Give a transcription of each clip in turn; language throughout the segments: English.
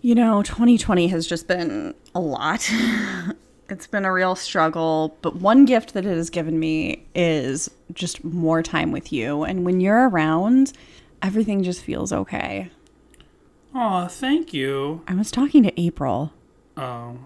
2020 has just been a lot. It's been a real struggle, but one gift that it has given me is just more time with you. And when you're around, everything just feels okay. Oh, thank you. I was talking to April. Oh.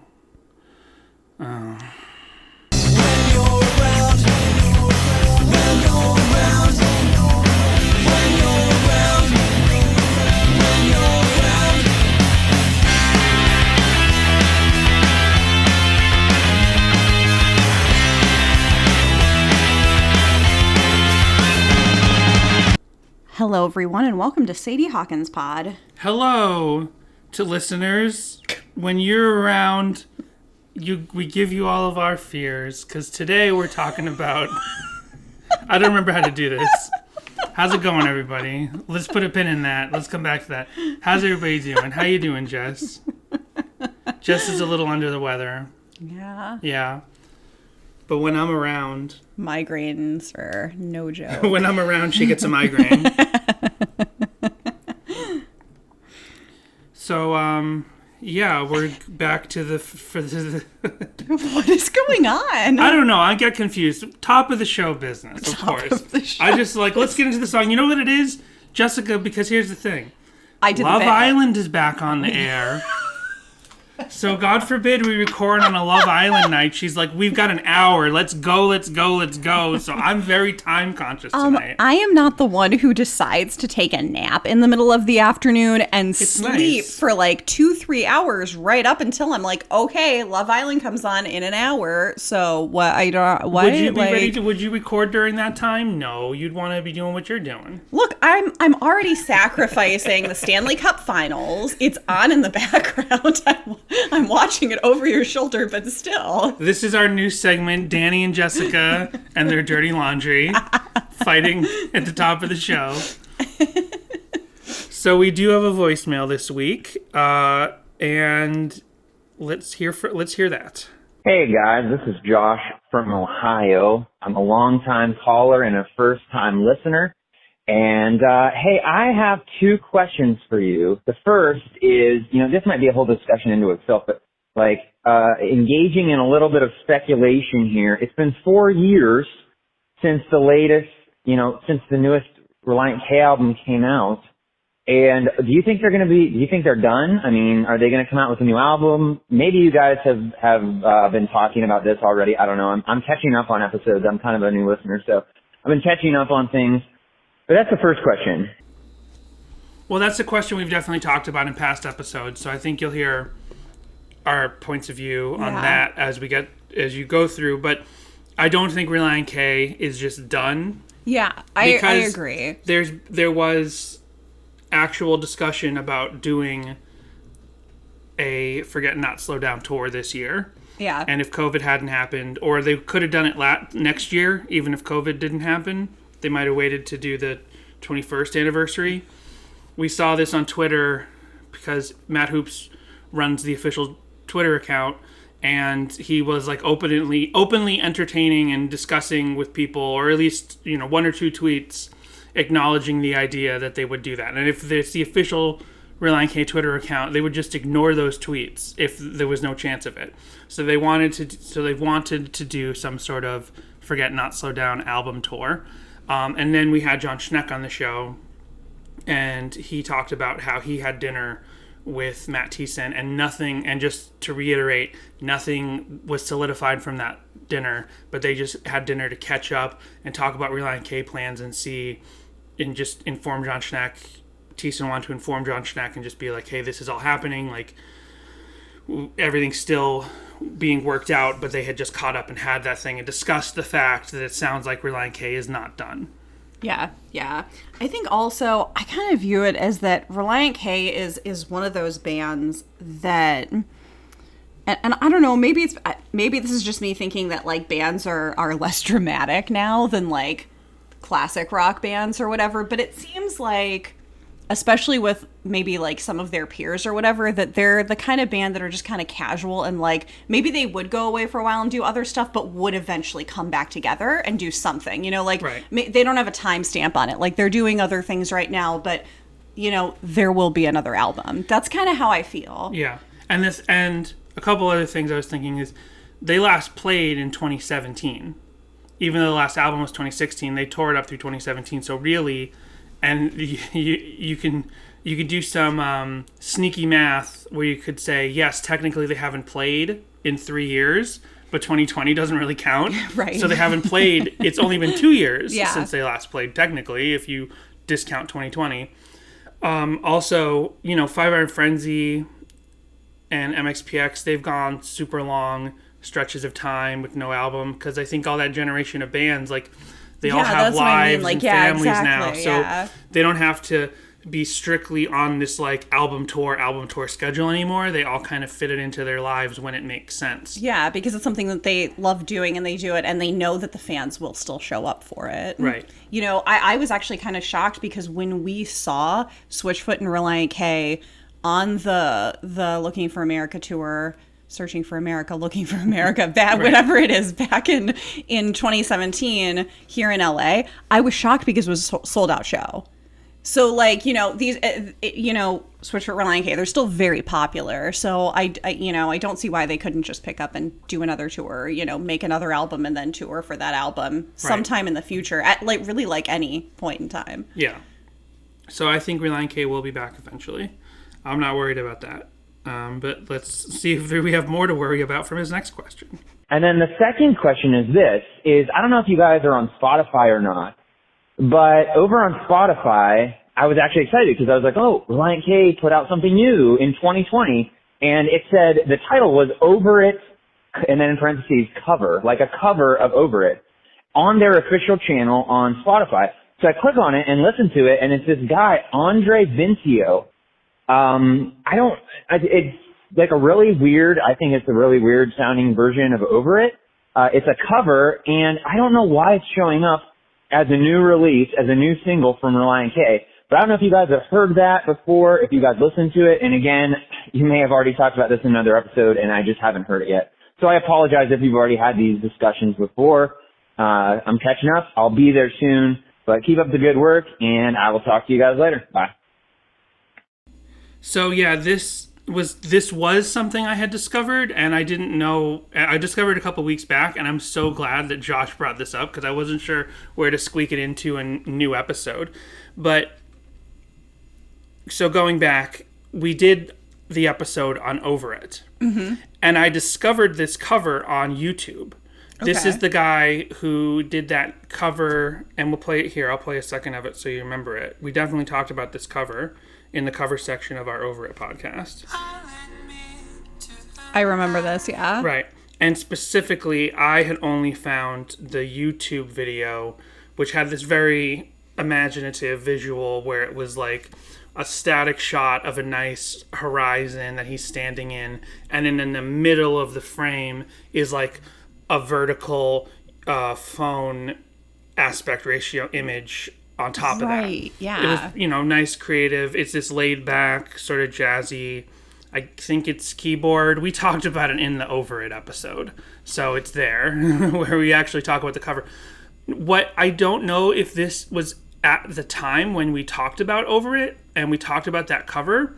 Hello, everyone, and welcome to Sadie Hawkins Pod. Hello to listeners. When you're around, we give you all of our fears, because today we're talking about... I don't remember how to do this. How's it going, everybody? Let's put a pin in that. Let's come back to that. How's everybody doing? How you doing, Jess? Jess is a little under the weather. Yeah. Yeah. But when I'm around... Migraines are no joke. When I'm around, she gets a migraine. So, yeah, we're back to What is going on? I don't know. I get confused. Top of the show business, of course. I just let's get into the song. You know what it is, Jessica? Because here's the thing. Love Island is back on the air. So God forbid we record on a Love Island night. She's like, we've got an hour. Let's go. So I'm very time conscious tonight. I am not the one who decides to take a nap in the middle of the afternoon and sleep for like 2-3 hours right up until I'm like, okay, Love Island comes on in an hour. So what? Would you be ready to? Would you record during that time? No, you'd want to be doing what you're doing. Look, I'm already sacrificing the Stanley Cup Finals. It's on in the background. I'm watching it over your shoulder, but still. This is our new segment, Danny and Jessica and their dirty laundry, fighting at the top of the show. So we do have a voicemail this week, and let's hear that. Hey guys, this is Josh from Ohio. I'm a longtime caller and a first-time listener. And, hey, I have two questions for you. The first is, this might be a whole discussion into itself, but engaging in a little bit of speculation here. It's been 4 years since the latest, since the newest Relient K album came out. And do you think they're done? I mean, are they going to come out with a new album? Maybe you guys have been talking about this already. I don't know. I'm catching up on episodes. I'm kind of a new listener, so I've been catching up on things. But that's the first question. Well, that's a question we've definitely talked about in past episodes, so I think you'll hear our points of view on that as you go through. But I don't think Relient K is just done. Yeah, I agree. There was actual discussion about doing a Forget Not Slow Down tour this year. Yeah. And if COVID hadn't happened, or they could have done it next year, even if COVID didn't happen. They might have waited to do the 21st anniversary. We saw this on Twitter because Matt Hoops runs the official Twitter account, and he was like openly entertaining and discussing with people, or at least one or two tweets acknowledging the idea that they would do that. And if it's the official Relient K Twitter account, they would just ignore those tweets if there was no chance of it. So they wanted to do some sort of Forget Not Slow Down album tour. And then we had John Schneck on the show, and he talked about how he had dinner with Matt Thiessen, and just to reiterate, nothing was solidified from that dinner, but they just had dinner to catch up and talk about Relient K plans and just inform John Schneck. Thiessen wanted to inform John Schneck and just be like, hey, this is all happening, like, everything's still being worked out, but they had just caught up and had that thing and discussed the fact that it sounds like Relient K is not done. Yeah. I think also I kind of view it as that Relient K is one of those bands that, and I don't know, maybe this is just me thinking that like bands are less dramatic now than like classic rock bands or whatever, but it seems like, especially with maybe like some of their peers or whatever, that they're the kind of band that are just kind of casual, and like maybe they would go away for a while and do other stuff, but would eventually come back together and do something, like right. They don't have a timestamp on it. Like they're doing other things right now, but there will be another album. That's kind of how I feel. Yeah. And a couple other things I was thinking is they last played in 2017. Even though the last album was 2016, they tore it up through 2017. So really, and you can do some sneaky math where you could say, yes, technically they haven't played in 3 years, but 2020 doesn't really count. Right. So they haven't played. It's only been 2 years Yeah. since they last played, technically, if you discount 2020. Also, Five Iron Frenzy and MXPX, they've gone super long stretches of time with no album, because I think all that generation of bands, like, they all have lives and families now, so they don't have to be strictly on this like album tour schedule anymore. They all kind of fit it into their lives when it makes sense. Yeah, because it's something that they love doing, and they do it, and they know that the fans will still show up for it. Right. I was actually kind of shocked, because when we saw Switchfoot and Relient K on the Looking for America tour, Searching for America, Looking for America, whatever it is, back in 2017 here in LA, I was shocked because it was a sold out show. So these, Switchfoot, Relient K, they're still very popular. So I don't see why they couldn't just pick up and do another tour, make another album and then tour for that album sometime in the future at really any point in time. Yeah. So I think Relient K will be back eventually. I'm not worried about that. But let's see if we have more to worry about from his next question. And then the second question is I don't know if you guys are on Spotify or not, but over on Spotify, I was actually excited because I was like, oh, Relient K put out something new in 2020, and it said the title was Over It, and then in parentheses, cover, like a cover of Over It, on their official channel on Spotify. So I click on it and listen to it, and it's this guy, Andre Vincio. It's like a really weird, I think it's a really weird sounding version of Over It. It's a cover, and I don't know why it's showing up as a new release, as a new single from Relient K. But I don't know if you guys have heard that before, if you guys listened to it. And again, you may have already talked about this in another episode, and I just haven't heard it yet. So I apologize if you've already had these discussions before. I'm catching up. I'll be there soon. But keep up the good work, and I will talk to you guys later. Bye. So yeah, this was something I had discovered, and I didn't know. I discovered a couple weeks back, and I'm so glad that Josh brought this up, because I wasn't sure where to squeak it into a new episode. But so going back, we did the episode on Over It, and I discovered this cover on YouTube. This is the guy who did that cover, and we'll play it here. I'll play a second of it so you remember it. We definitely talked about this cover in the cover section of our Over It podcast. I remember this, yeah. Right. And specifically, I had only found the YouTube video, which had this very imaginative visual where it was like a static shot of a nice horizon that he's standing in, and then in the middle of the frame is like a vertical phone aspect ratio image on top of that. Right, yeah. It was, nice, creative. It's this laid back, sort of jazzy. I think it's keyboard. We talked about it in the Over It episode. So it's there where we actually talk about the cover. What I don't know if this was at the time when we talked about Over It and we talked about that cover,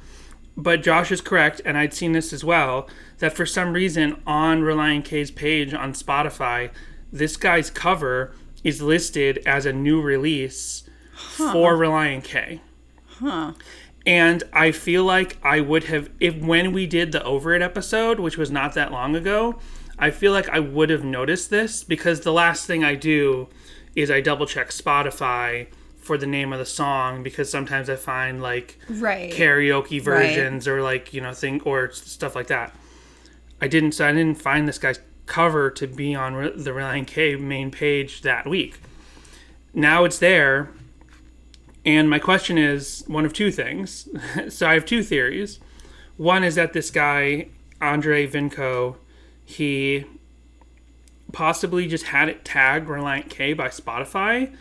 but Josh is correct, and I'd seen this as well, that for some reason on Relient K's page on Spotify, this guy's cover is listed as a new release for Relient K. And I feel like I would have, when we did the Over It episode, which was not that long ago, I feel like I would have noticed this, because the last thing I do is I double check Spotify for the name of the song, because sometimes I find like karaoke versions or like, or stuff like that. I didn't find this guy's cover to be on the Relient K main page that week. Now it's there. And my question is one of two things. So I have two theories. One is that this guy, Andre Vinco, he possibly just had it tagged Relient K by Spotify,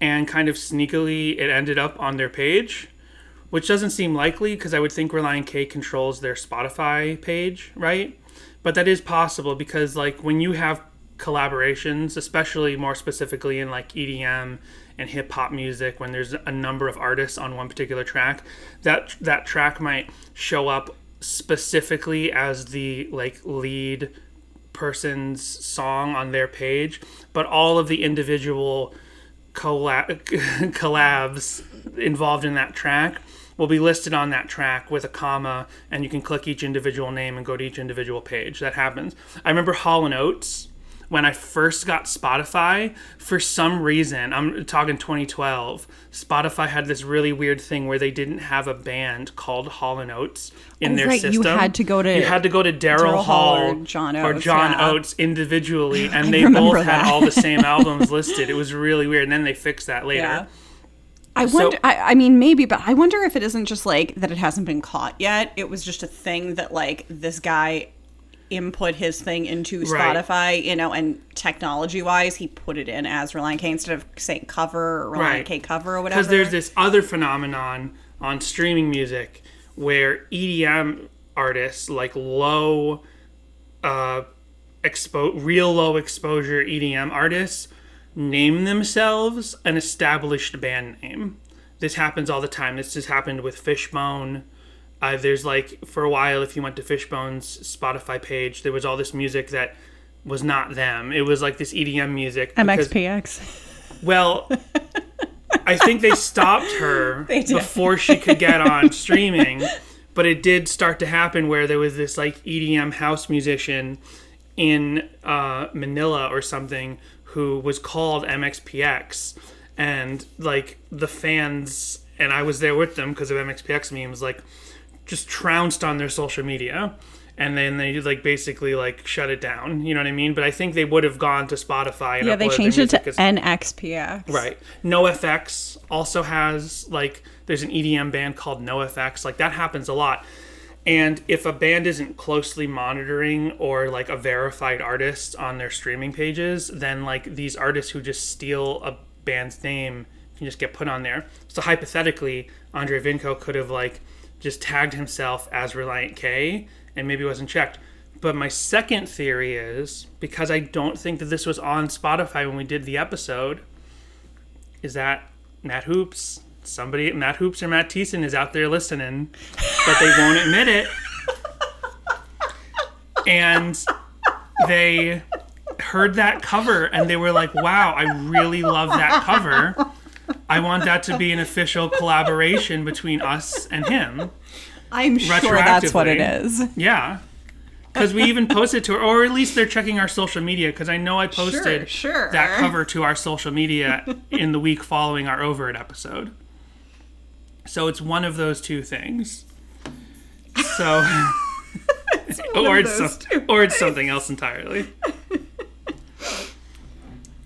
and kind of sneakily it ended up on their page, which doesn't seem likely, because I would think Relient K controls their Spotify page, right? But that is possible, because like when you have collaborations, especially more specifically in like EDM and hip hop music, when there's a number of artists on one particular track, that track might show up specifically as the like lead person's song on their page, but all of the individual collabs involved in that track will be listed on that track with a comma, and you can click each individual name and go to each individual page. That happens. I remember Hall & Oates, when I first got Spotify, for some reason, I'm talking 2012, Spotify had this really weird thing where they didn't have a band called Hall & Oates in their system. You had to go to Daryl Hall or John Oates individually, and they both had all the same albums listed. It was really weird, and then they fixed that later. Yeah. I wonder, I mean, maybe, but I wonder if it isn't just like that it hasn't been caught yet. It was just a thing that like this guy input his thing into Spotify, right. You know, and technology wise, he put it in as Relient K instead of saying cover or Relient K cover or whatever. Because there's this other phenomenon on streaming music where EDM artists, like real low exposure EDM artists, name themselves an established band name. This happens all the time. This has happened with Fishbone. There's like, for a while, if you went to Fishbone's Spotify page, there was all this music that was not them. It was like this EDM music. MXPX. Well, I think they stopped her before she could get on streaming. But it did start to happen where there was this like EDM house musician in Manila or something who was called MXPX, and like the fans, and I was there with them because of MXPX memes, like just trounced on their social media, and then they like basically like shut it down. You know what I mean? But I think they would have gone to Spotify and they changed it to NXPX. Right. NoFX also has like, there's an EDM band called NoFX. Like that happens a lot. And if a band isn't closely monitoring or like a verified artist on their streaming pages, then like these artists who just steal a band's name can just get put on there. So hypothetically, Andre Vinco could have like just tagged himself as Relient K and maybe wasn't checked. But my second theory is, because I don't think that this was on Spotify when we did the episode, is that Matt Hoops or Matt Thiessen is out there listening, but they won't admit it. And they heard that cover and they were like, wow, I really love that cover. I want that to be an official collaboration between us and him. I'm sure that's what it is. Yeah. Because we even posted to her, or at least they're checking our social media, because I know I posted that cover to our social media in the week following our Over It episode. So it's one of those two things. So, or it's something else entirely.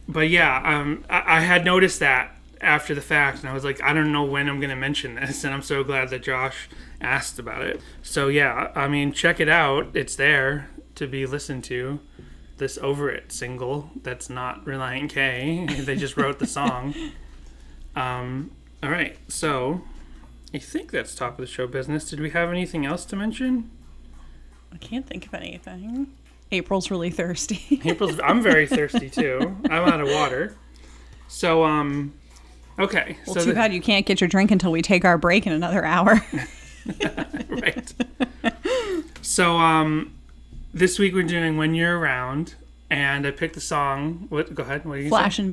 But yeah, I had noticed that after the fact, and I was like, I don't know when I'm going to mention this, and I'm so glad that Josh asked about it. So yeah, I mean, check it out. It's there to be listened to. This Over It single that's not Relient K. They just wrote the song. All right, so I think that's top of the show business. Did we have anything else to mention? I can't think of anything. April's really thirsty. I'm very thirsty too. I'm out of water. So, okay. Well, so too bad you can't get your drink until we take our break in another hour. Right. So, this week we're doing When You're Around, and I picked the song. What? Go ahead. What are you Flashing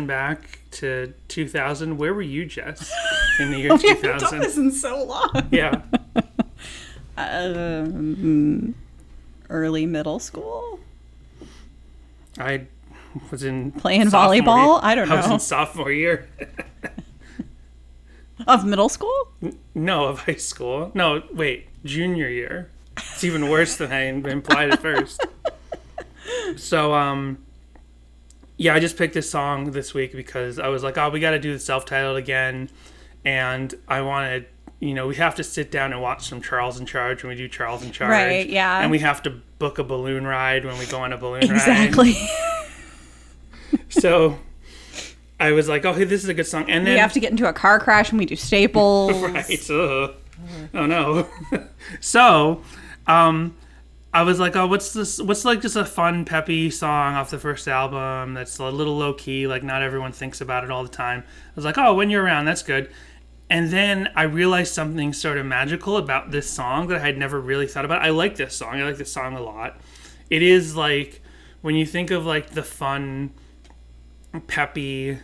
back to 2000. Where were you, Jess, in the year 2000? We haven't done this in so long. Yeah. Early middle school. I was in playing volleyball. I don't know. I was in sophomore year. Of middle school? No, of high school. No, wait, junior year. It's even worse than I implied at first. So, yeah, I just picked this song this week because I was like, oh, we got to do the self-titled again. And I wanted, we have to sit down and watch some Charles in Charge when we do Charles in Charge. Right, yeah. And we have to book a balloon ride when we go on a balloon ride. Exactly. So I was like, oh, hey, this is a good song. And then we have to get into a car crash when we do Staples. Right. Oh, no. So, I was like, oh, what's this? What's like just a fun, peppy song off the first album that's a little low key, like not everyone thinks about it all the time. I was like, oh, When You're Around, that's good. And then I realized something sort of magical about this song that I had never really thought about. I like this song. I like this song a lot. It is like, when you think of like the fun, peppy,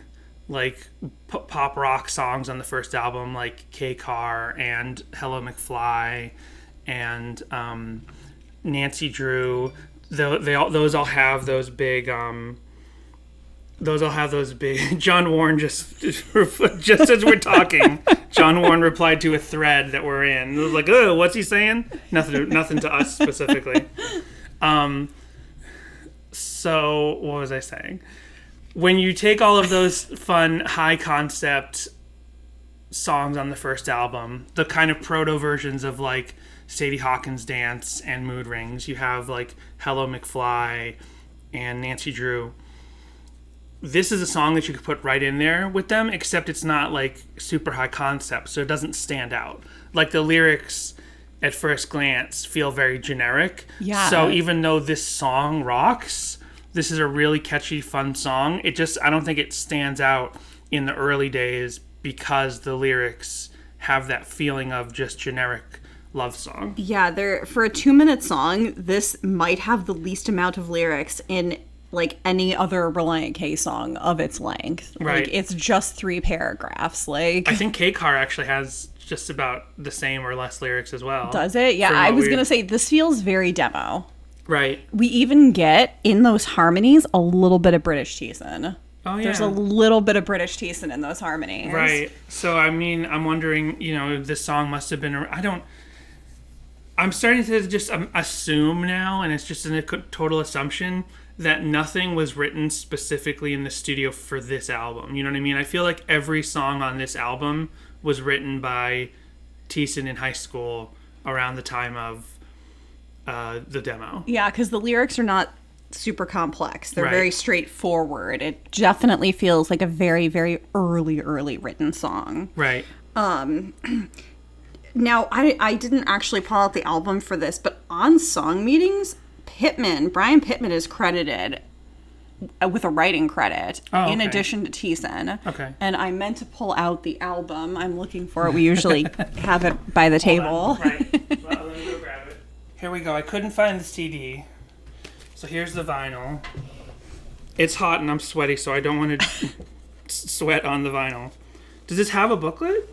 like pop rock songs on the first album, like K Car and Hello McFly and Nancy Drew, those all have those big John Warren just as we're talking, John Warren replied to a thread that we're in. It was like, oh, what's he saying? Nothing to us specifically. So what was I saying? When you take all of those fun, high concept songs on the first album, the kind of proto versions of like Sadie Hawkins Dance and Mood Rings, you have like Hello McFly and Nancy Drew. This is a song that you could put right in there with them, except it's not like super high concept, so it doesn't stand out. Like the lyrics at first glance feel very generic. Yeah. So even though this song rocks, this is a really catchy, fun song. I don't think it stands out in the early days because the lyrics have that feeling of just generic love song. Yeah, for a 2-minute song, this might have the least amount of lyrics in like any other Relient K song of its length. Right. Like, it's just 3 paragraphs. Like, I think K Car actually has just about the same or less lyrics as well. Does it? Yeah, I was going to say, this feels very demo. Right. We even get, in those harmonies, a little bit of British teasin. Oh, yeah. There's a little bit of British teasin in those harmonies. Right. So, I mean, I'm wondering, this song must have been... I'm starting to just assume now, and it's just a total assumption, that nothing was written specifically in the studio for this album. You know what I mean? I feel like every song on this album was written by Thiessen in high school around the time of the demo. Yeah, because the lyrics are not super complex. They're Right. very straightforward. It definitely feels like a very, very early written song. Right. Now, I didn't actually pull out the album for this, but on Song Meetings, Brian Pittman is credited with a writing credit in addition to Thiessen. Okay. And I meant to pull out the album. I'm looking for it. We usually have it by the table. Right. Well, let me go grab it. Here we go. I couldn't find the CD. So here's the vinyl. It's hot and I'm sweaty, so I don't want to sweat on the vinyl. Does this have a booklet?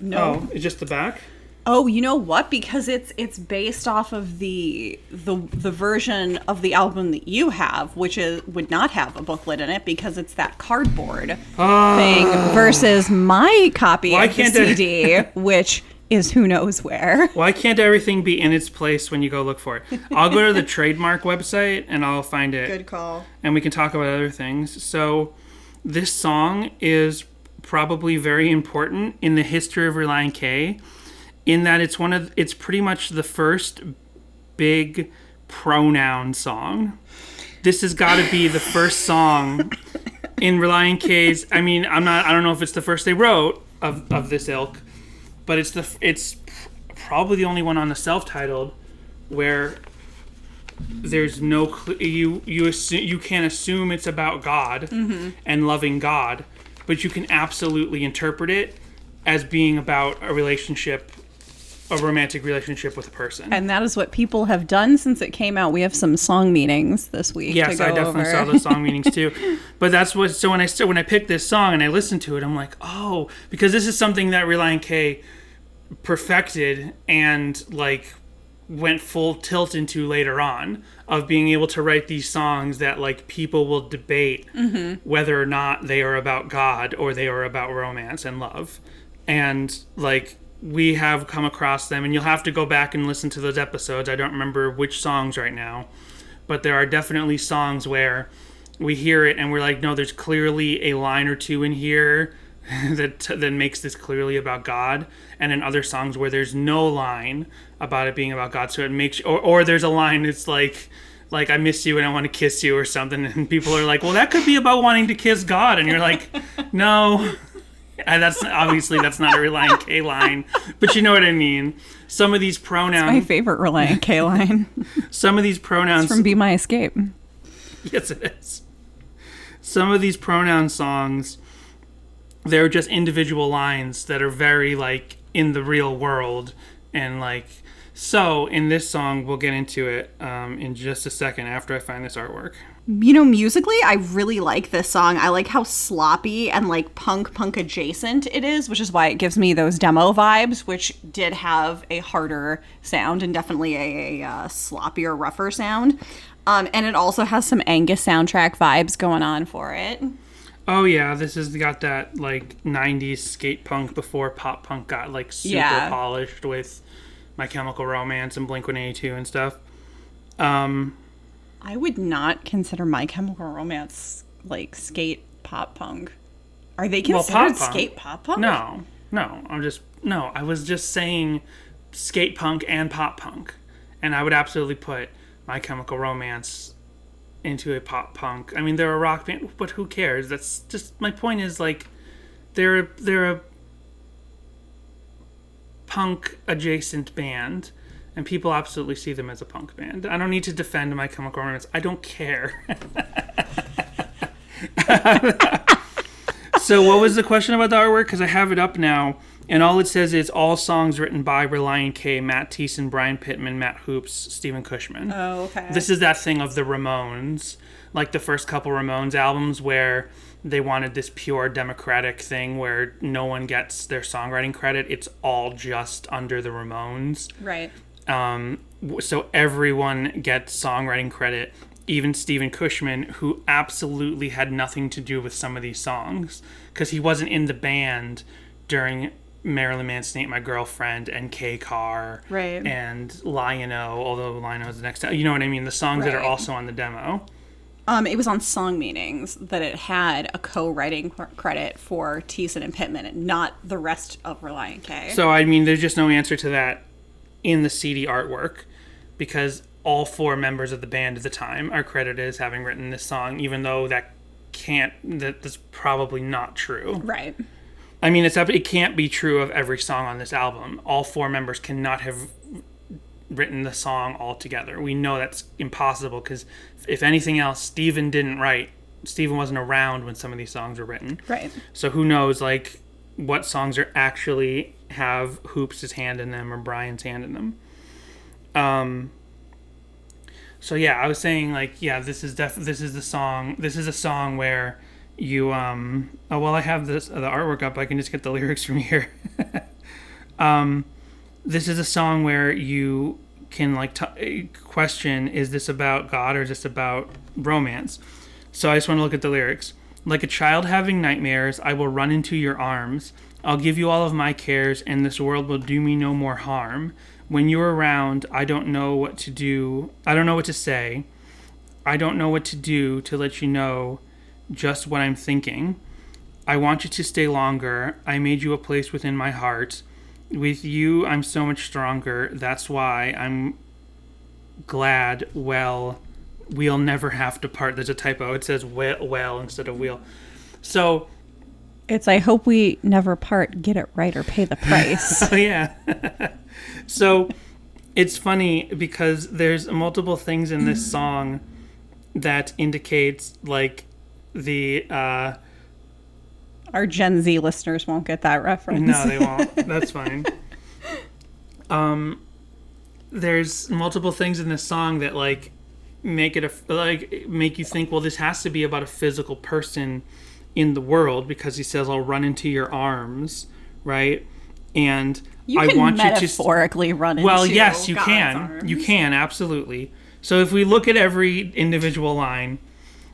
No. Oh, it's just the back? Oh, you know what? Because it's based off of the version of the album that you have, which would not have a booklet in it because it's that cardboard thing versus my copy of the CD, which is who knows where. Why can't everything be in its place when you go look for it? I'll go to the trademark website and I'll find it. Good call. And we can talk about other things. So this song is probably very important in the history of Relient K, in that it's pretty much the first big pronoun song. This has got to be the first song in Relient K's. I mean, I don't know if it's the first they wrote of this ilk, but it's probably the only one on the self-titled where there's no you can't assume it's about God and loving God, but you can absolutely interpret it as being about a romantic relationship with a person. And that is what people have done since it came out. We have some song meetings this week. Yes, I definitely saw those song meetings too. But that's what. So when I picked this song and I listened to it, I'm like, oh, because this is something that Relient K perfected and like went full tilt into later on, of being able to write these songs that like people will debate whether or not they are about God or they are about romance and love. And like, we have come across them, and you'll have to go back and listen to those episodes. I don't remember which songs right now, but there are definitely songs where we hear it and we're like, no, there's clearly a line or two in here that makes this clearly about God, and in other songs where there's no line about it being about God, so it makes or there's a line that's like I miss you and I want to kiss you or something, and people are like, well, that could be about wanting to kiss God, and you're like, no, That's obviously that's not a Relient K line, but you know what I mean. Some of these pronouns. My favorite Relient K line. Some of these pronouns it's from Be My Escape. Yes, it is. Some of these pronoun songs, they're just individual lines that are very like in the real world, and like so in this song we'll get into it in just a second after I find this artwork. You know, musically, I really like this song. I like how sloppy and like punk adjacent it is, which is why it gives me those demo vibes, which did have a harder sound and definitely a sloppier, rougher sound. And it also has some Angus soundtrack vibes going on for it. Oh yeah, this has got that like 90s skate punk before pop punk got like super polished with My Chemical Romance and Blink-182 and stuff. I would not consider My Chemical Romance like skate pop punk. Are they considered skate pop punk? No. I was just saying skate punk and pop punk. And I would absolutely put My Chemical Romance into a pop punk. I mean, they're a rock band, but who cares? That's just my point is like they're a punk adjacent band. And people absolutely see them as a punk band. I don't need to defend My Chemical Romance. I don't care. So what was the question about the artwork? Because I have it up now. And all it says is all songs written by Relient K, Matt Thiessen, Brian Pittman, Matt Hoops, Stephen Cushman. Oh, okay. This is that thing of the Ramones. Like the first couple Ramones albums where they wanted this pure democratic thing where no one gets their songwriting credit. It's all just under the Ramones. Right. So everyone gets songwriting credit, even Stephen Cushman, who absolutely had nothing to do with some of these songs because he wasn't in the band during Marilyn Manson Ain't My Girlfriend and K Car right. and Lion-O, although Lion-O is the next time. You know what I mean? The songs that are also on the demo. It was on Song Meanings that it had a co-writing credit for Thiessen and Pittman and not the rest of Relient K. So, I mean, there's just no answer to that in the CD artwork because all four members of the band at the time are credited as having written this song, even though that's probably not true. Right. I mean, it can't be true of every song on this album. All four members cannot have written the song all together. We know that's impossible because if anything else, Steven didn't write. Steven wasn't around when some of these songs were written. Right. So who knows, like, what songs are actually have Hoops' hand in them or Brian's hand in them. So yeah, I was saying like, yeah, this is a song where you I have the artwork up. I can just get the lyrics from here. This is a song where you can like question, is this about God or is this about romance? So I just want to look at the lyrics. Like a child having nightmares, I will run into your arms. I'll give you all of my cares, and this world will do me no more harm. When you're around, I don't know what to do. I don't know what to say. I don't know what to do to let you know just what I'm thinking. I want you to stay longer. I made you a place within my heart. With you, I'm so much stronger. That's why I'm glad, we'll never have to part. There's a typo. It says well instead of we'll. So it's I hope we never part, get it right, or pay the price. Oh, yeah. So it's funny because there's multiple things in this song that indicates like the our Gen Z listeners won't get that reference. No, they won't. That's fine. There's multiple things in this song that like make you think, well, this has to be about a physical person in the world because he says, I'll run into your arms, right? And I want you to metaphorically run into. Well, yes, you God's can. arms. You can, absolutely. So if we look at every individual line,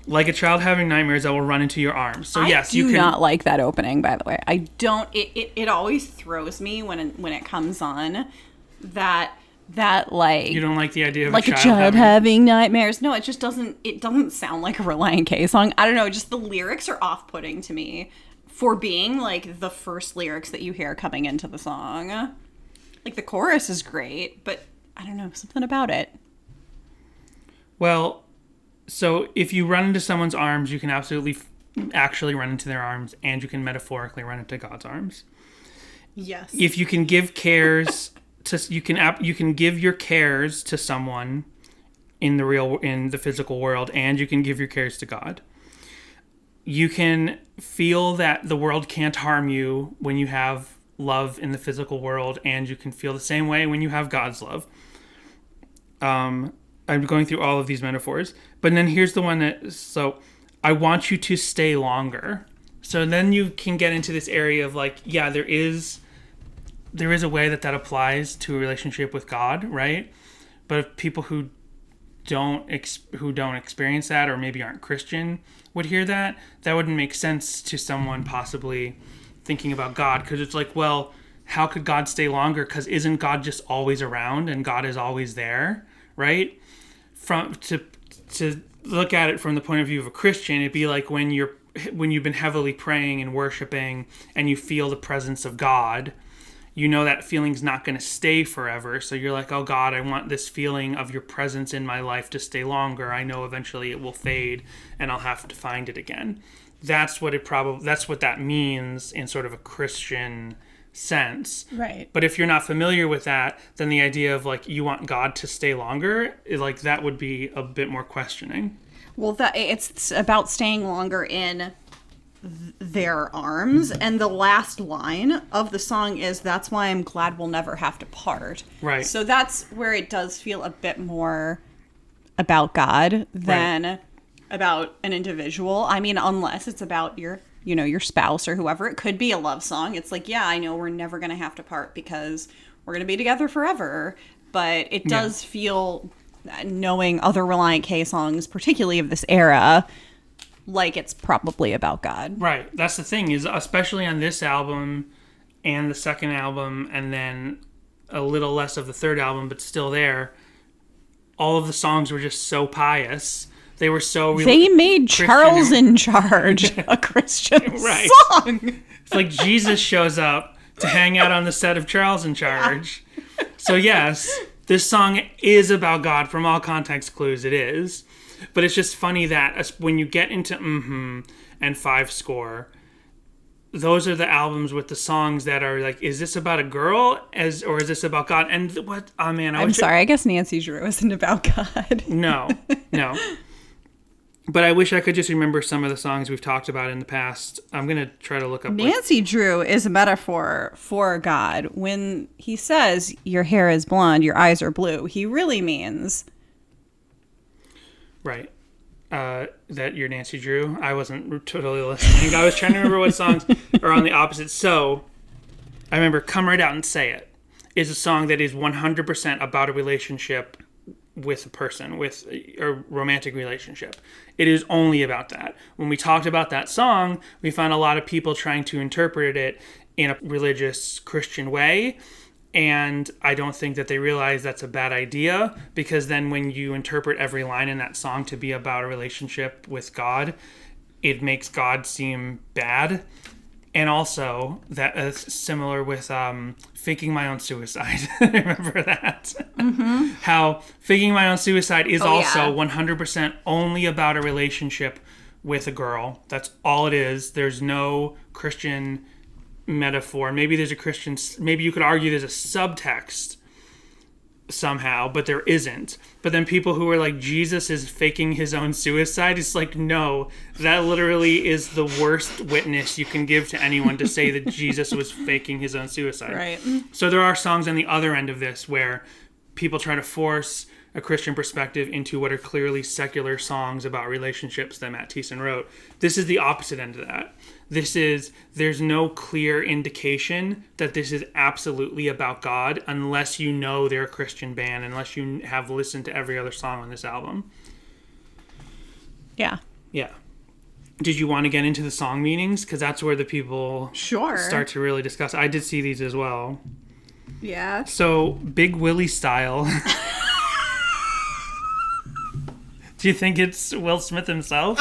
like a child having nightmares, I will run into your arms. So yes, you can. I do not like that opening, by the way. I don't. It always throws me when it comes on. That like you don't like the idea of like a child having nightmares. No, it just doesn't. It doesn't sound like a Relient K song. I don't know. Just the lyrics are off-putting to me for being like the first lyrics that you hear coming into the song. Like the chorus is great, but I don't know, something about it. Well, so if you run into someone's arms, you can absolutely actually run into their arms, and you can metaphorically run into God's arms. Yes. If you can give cares to you can give your cares to someone in the physical world, and you can give your cares to God. You can feel that the world can't harm you when you have love in the physical world, and you can feel the same way when you have God's love. I'm going through all of these metaphors, but then here's the one so I want you to stay longer. So then you can get into this area of like, yeah, there is a way that applies to a relationship with God, right? But if people who don't experience that, or maybe aren't Christian, would hear that wouldn't make sense to someone possibly thinking about God, because it's like, well, how could God stay longer? Because isn't God just always around and God is always there, right? To look at it from the point of view of a Christian, it'd be like when you've been heavily praying and worshiping and you feel the presence of God. You know that feeling's not going to stay forever. So you're like, oh God, I want this feeling of your presence in my life to stay longer. I know eventually it will fade and I'll have to find it again. That's what that means in sort of a Christian sense. Right. But if you're not familiar with that, then the idea of like, you want God to stay longer, like that would be a bit more questioning. Well, it's about staying longer in their arms, and the last line of the song is, that's why I'm glad we'll never have to part. Right. So that's where it does feel a bit more about God than about an individual. I mean, unless it's about your spouse or whoever. It could be a love song. It's like, yeah, I know we're never going to have to part because we're going to be together forever. But it does feel, knowing other Relient K songs, particularly of this era, like it's probably about God. Right. That's the thing, is especially on this album and the second album, and then a little less of the third album, but still there, all of the songs were just so pious. They were so... They made Christian. Charles in Charge a Christian song. It's like Jesus shows up to hang out on the set of Charles in Charge. So yes, this song is about God. From all context clues, it is. But it's just funny that when you get into and Five Score, those are the albums with the songs that are like, is this about a girl or is this about God? And what? Oh man, I'm sorry. I guess Nancy Drew isn't about God. No. But I wish I could just remember some of the songs we've talked about in the past. I'm gonna try to look up. Nancy Drew is a metaphor for God. When he says your hair is blonde, your eyes are blue, he really means. Right. That you're Nancy Drew. I wasn't totally listening. I was trying to remember what songs are on the opposite. So I remember Come Right Out and Say It is a song that is 100% about a relationship with a person, with a romantic relationship. It is only about that. When we talked about that song, we found a lot of people trying to interpret it in a religious Christian way. And I don't think that they realize that's a bad idea, because then when you interpret every line in that song to be about a relationship with God, it makes God seem bad. And also, that is similar with Faking My Own Suicide. Remember that? Mm-hmm. How Faking My Own Suicide is 100% only about a relationship with a girl. That's all it is. There's no Christian metaphor. Maybe you could argue there's a subtext somehow, but there isn't. But then people who are like, Jesus is faking his own suicide, it's like, no, that literally is the worst witness you can give to anyone, to say that Jesus was faking his own suicide. Right. So there are songs on the other end of this where people try to force a Christian perspective into what are clearly secular songs about relationships that Matt Thiessen wrote. This is the opposite end of that. There's no clear indication that this is absolutely about God, unless you know they're a Christian band, unless you have listened to every other song on this album. Yeah. Yeah. Did you want to get into the song meanings? Because that's where the people start to really discuss. I did see these as well. Yeah. So, Big Willie style. Do you think it's Will Smith himself?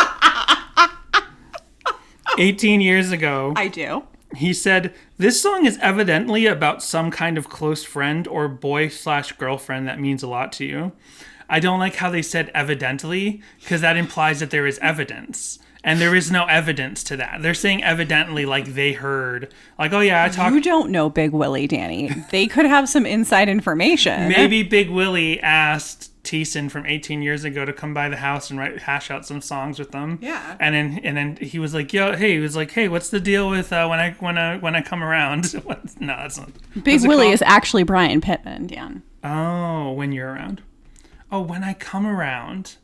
18 years ago. I do. He said, "This song is evidently about some kind of close friend or boy/girlfriend that means a lot to you. I don't like how they said evidently, because that implies that there is evidence. And there is no evidence to that. They're saying evidently like they heard. Like, oh yeah, I talked... You don't know Big Willie, Danny. They could have some inside information. Maybe Big Willie asked Thiessen from 18 years ago to come by the house and hash out some songs with them. Yeah. And then he was like, hey, what's the deal with when I come around? No, that's not. Big Willie is actually Brian Pittman, Dan. Oh, when you're around. Oh, when I come around.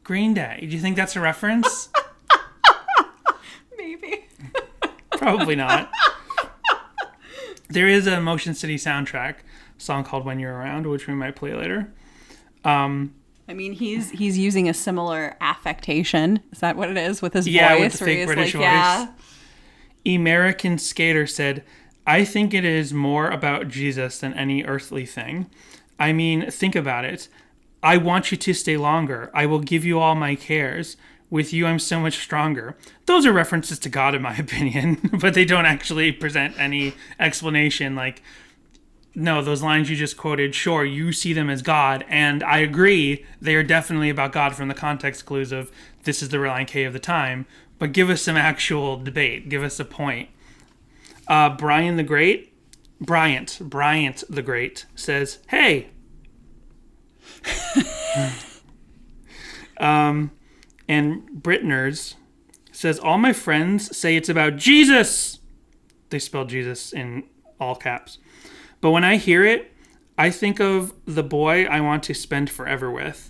Green Day. Do you think that's a reference? Maybe. Probably not. There is a Motion City soundtrack song called When You're Around, which we might play later. I mean, he's using a similar affectation. Is that what it is with his voice? Yeah, with the fake British voice. Yeah. American Skater said, I think it is more about Jesus than any earthly thing. I mean, think about it. I want you to stay longer. I will give you all my cares. With you, I'm so much stronger. Those are references to God, in my opinion, but they don't actually present any explanation. Like, no, those lines you just quoted, sure, you see them as God, and I agree, they are definitely about God from the context clues of this is the Relient K of the time, but give us some actual debate. Give us a point. Bryant the Great says, hey. And Britners says, all my friends say it's about Jesus. They spell Jesus in all caps. But when I hear it, I think of the boy I want to spend forever with.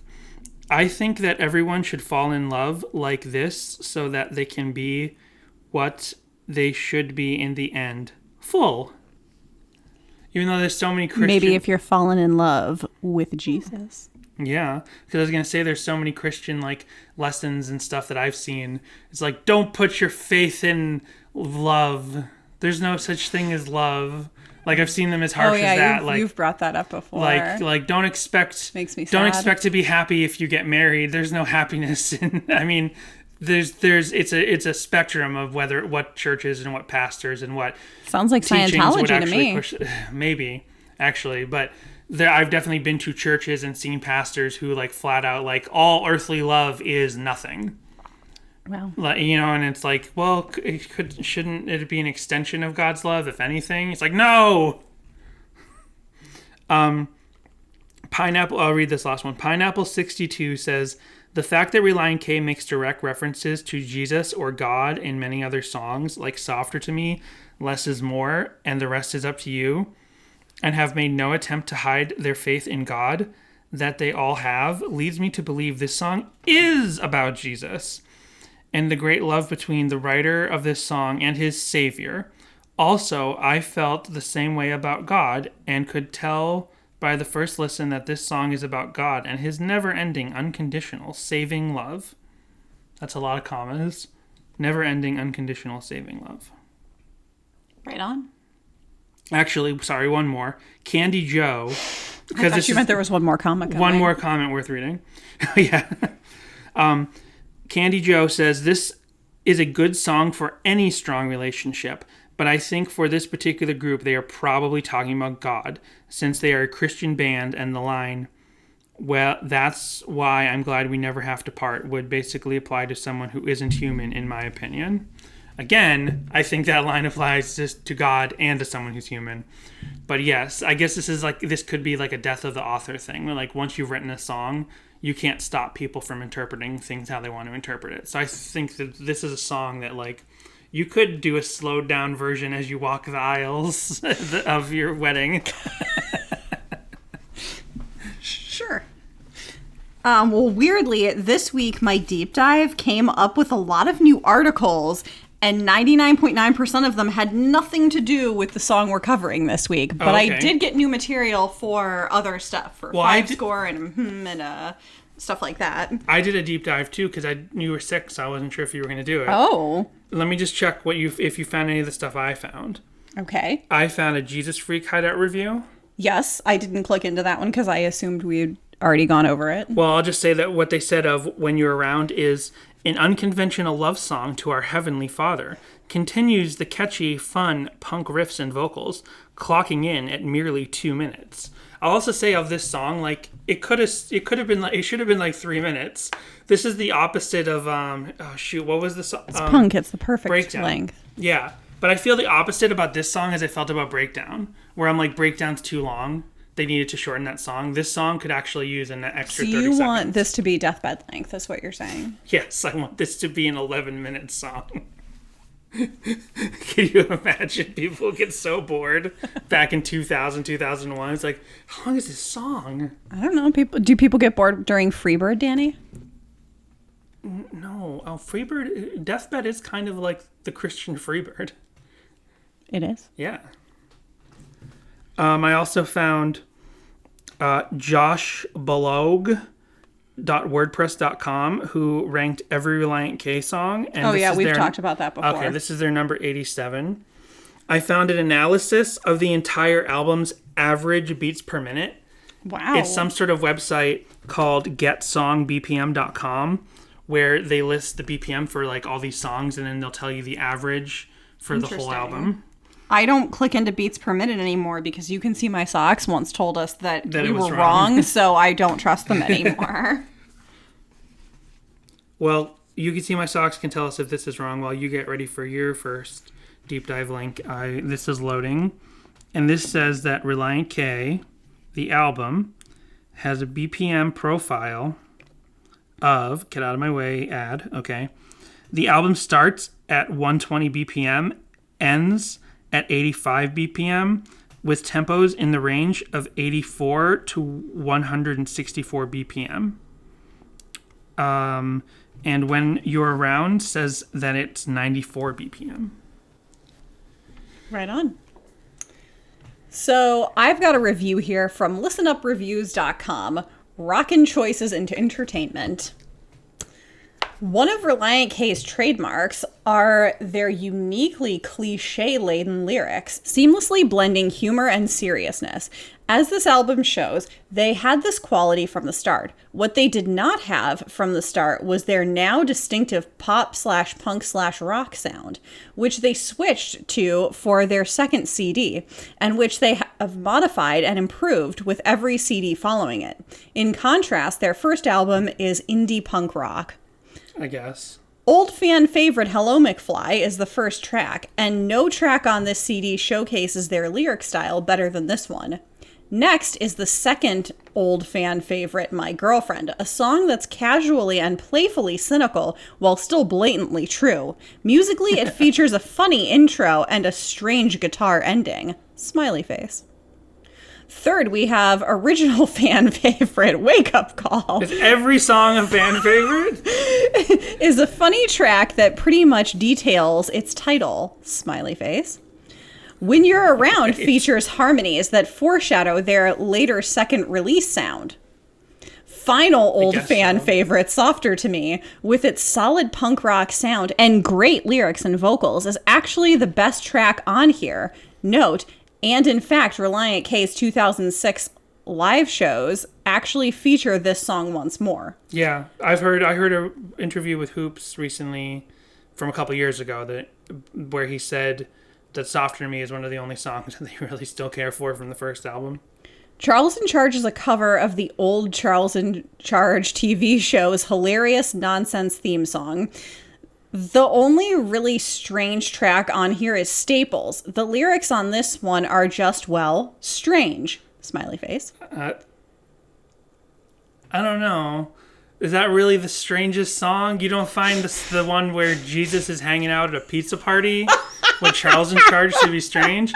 I think that everyone should fall in love like this so that they can be what they should be in the end. Full. Even though there's so many Christian... Maybe if you're falling in love with Jesus. Yeah, because I was going to say there's so many Christian like lessons and stuff that I've seen. It's like, don't put your faith in love. There's no such thing as love. Like, I've seen them as harsh as that. You've brought that up before. Like don't expect... Makes me sad. Don't expect to be happy if you get married. There's no happiness in... I mean, it's a spectrum of what churches and what pastors and what... Sounds like Scientology to me. Maybe, actually, but... I've definitely been to churches and seen pastors who like flat out like all earthly love is nothing. Wow. Like, and it's like, well, shouldn't it be an extension of God's love, if anything? It's like, no. Pineapple. I'll read this last one. Pineapple 62 says, the fact that Relient K makes direct references to Jesus or God in many other songs, like Softer to Me, Less is More, and The Rest is Up to You, and have made no attempt to hide their faith in God that they all have, leads me to believe this song is about Jesus and the great love between the writer of this song and his Savior. Also, I felt the same way about God and could tell by the first listen that this song is about God and his never-ending, unconditional, saving love. That's a lot of commas. Never-ending, unconditional, saving love. Right on. Actually, sorry, one more. Candy Joe. I thought you meant there was one more comment coming. One more comment worth reading. Yeah. Candy Joe says, this is a good song for any strong relationship, but I think for this particular group, they are probably talking about God, since they are a Christian band, and the line, well, that's why I'm glad we never have to part, would basically apply to someone who isn't human, in my opinion. Again, I think that line applies just to God and to someone who's human. But yes, I guess this could be like a death of the author thing, where like once you've written a song, you can't stop people from interpreting things how they want to interpret it. So I think that this is a song that like you could do a slowed down version as you walk the aisles of your wedding. Sure. Well, weirdly, this week my deep dive came up with a lot of new articles, and 99.9% of them had nothing to do with the song we're covering this week. But I did get new material for other stuff, for Five Score and stuff like that. I did a deep dive too because I knew you were sick, so I wasn't sure if you were going to do it. Oh. Let me just check if you found any of the stuff I found. Okay. I found a Jesus Freak Hideout review. Yes, I didn't click into that one because I assumed we'd already gone over it. Well, I'll just say that what they said of When You're Around is an unconventional love song to our Heavenly Father, continues the catchy, fun punk riffs and vocals, clocking in at merely 2 minutes. I'll also say of this song, like it should have been like 3 minutes. This is the opposite of what was the song? It's punk. It's the perfect Breakdown. length. Yeah, but I feel the opposite about this song as I felt about Breakdown, where I'm like, Breakdown's too long. They needed to shorten that song. This song could actually use an extra 30 seconds. So you want this to be deathbed length, that's what you're saying? Yes, I want this to be an 11-minute song. Can you imagine people get so bored back in 2000, 2001? It's like, how long is this song? I don't know. Do people get bored during Freebird, Danny? No. Oh, Freebird, Deathbed is kind of like the Christian Freebird. It is? Yeah. I also found joshbalog.wordpress.com, who ranked every Relient K song. And we've talked about that before. Okay, this is their number 87. I found an analysis of the entire album's average beats per minute. Wow. It's some sort of website called getsongbpm.com, where they list the BPM for like all these songs, and then they'll tell you the average for the whole album. I don't click into beats per minute anymore because You Can See My Socks once told us that we were wrong, so I don't trust them anymore. Well, You Can See My Socks can tell us if this is wrong while you get ready for your first deep dive link. This is loading, and this says that Relient K, the album, has a BPM profile of, get out of my way, okay. The album starts at 120 BPM, ends at 85 BPM, with tempos in the range of 84 to 164 BPM. And When You're Around says that it's 94 BPM. Right on. So I've got a review here from listenupreviews.com, Rockin' Choices into Entertainment. One of Relient K's trademarks are their uniquely cliche-laden lyrics, seamlessly blending humor and seriousness. As this album shows, they had this quality from the start. What they did not have from the start was their now distinctive pop/punk/rock sound, which they switched to for their second CD, and which they have modified and improved with every CD following it. In contrast, their first album is indie punk rock. I guess. Old fan favorite Hello McFly is the first track, and no track on this CD showcases their lyric style better than this one. Next is the second old fan favorite, My Girlfriend, a song that's casually and playfully cynical while still blatantly true. Musically, it features a funny intro and a strange guitar ending. Smiley face. Third, we have original fan favorite, Wake Up Call. Is every song a fan favorite? Is a funny track that pretty much details its title, smiley face. When You're Around features harmonies that foreshadow their later second release sound. Final old fan favorite, Softer to Me, with its solid punk rock sound and great lyrics and vocals, is actually the best track on here. Note, and in fact, Relient K's 2006 live shows actually feature this song once more. Yeah, I heard an interview with Hoops recently from a couple years ago where he said that Softer to Me is one of the only songs that they really still care for from the first album. Charles in Charge is a cover of the old Charles in Charge TV show's hilarious nonsense theme song. The only really strange track on here is Staples. The lyrics on this one are just, well, strange. Smiley face. I don't know. Is that really the strangest song? You don't find the one where Jesus is hanging out at a pizza party with Charles in Charge to be strange?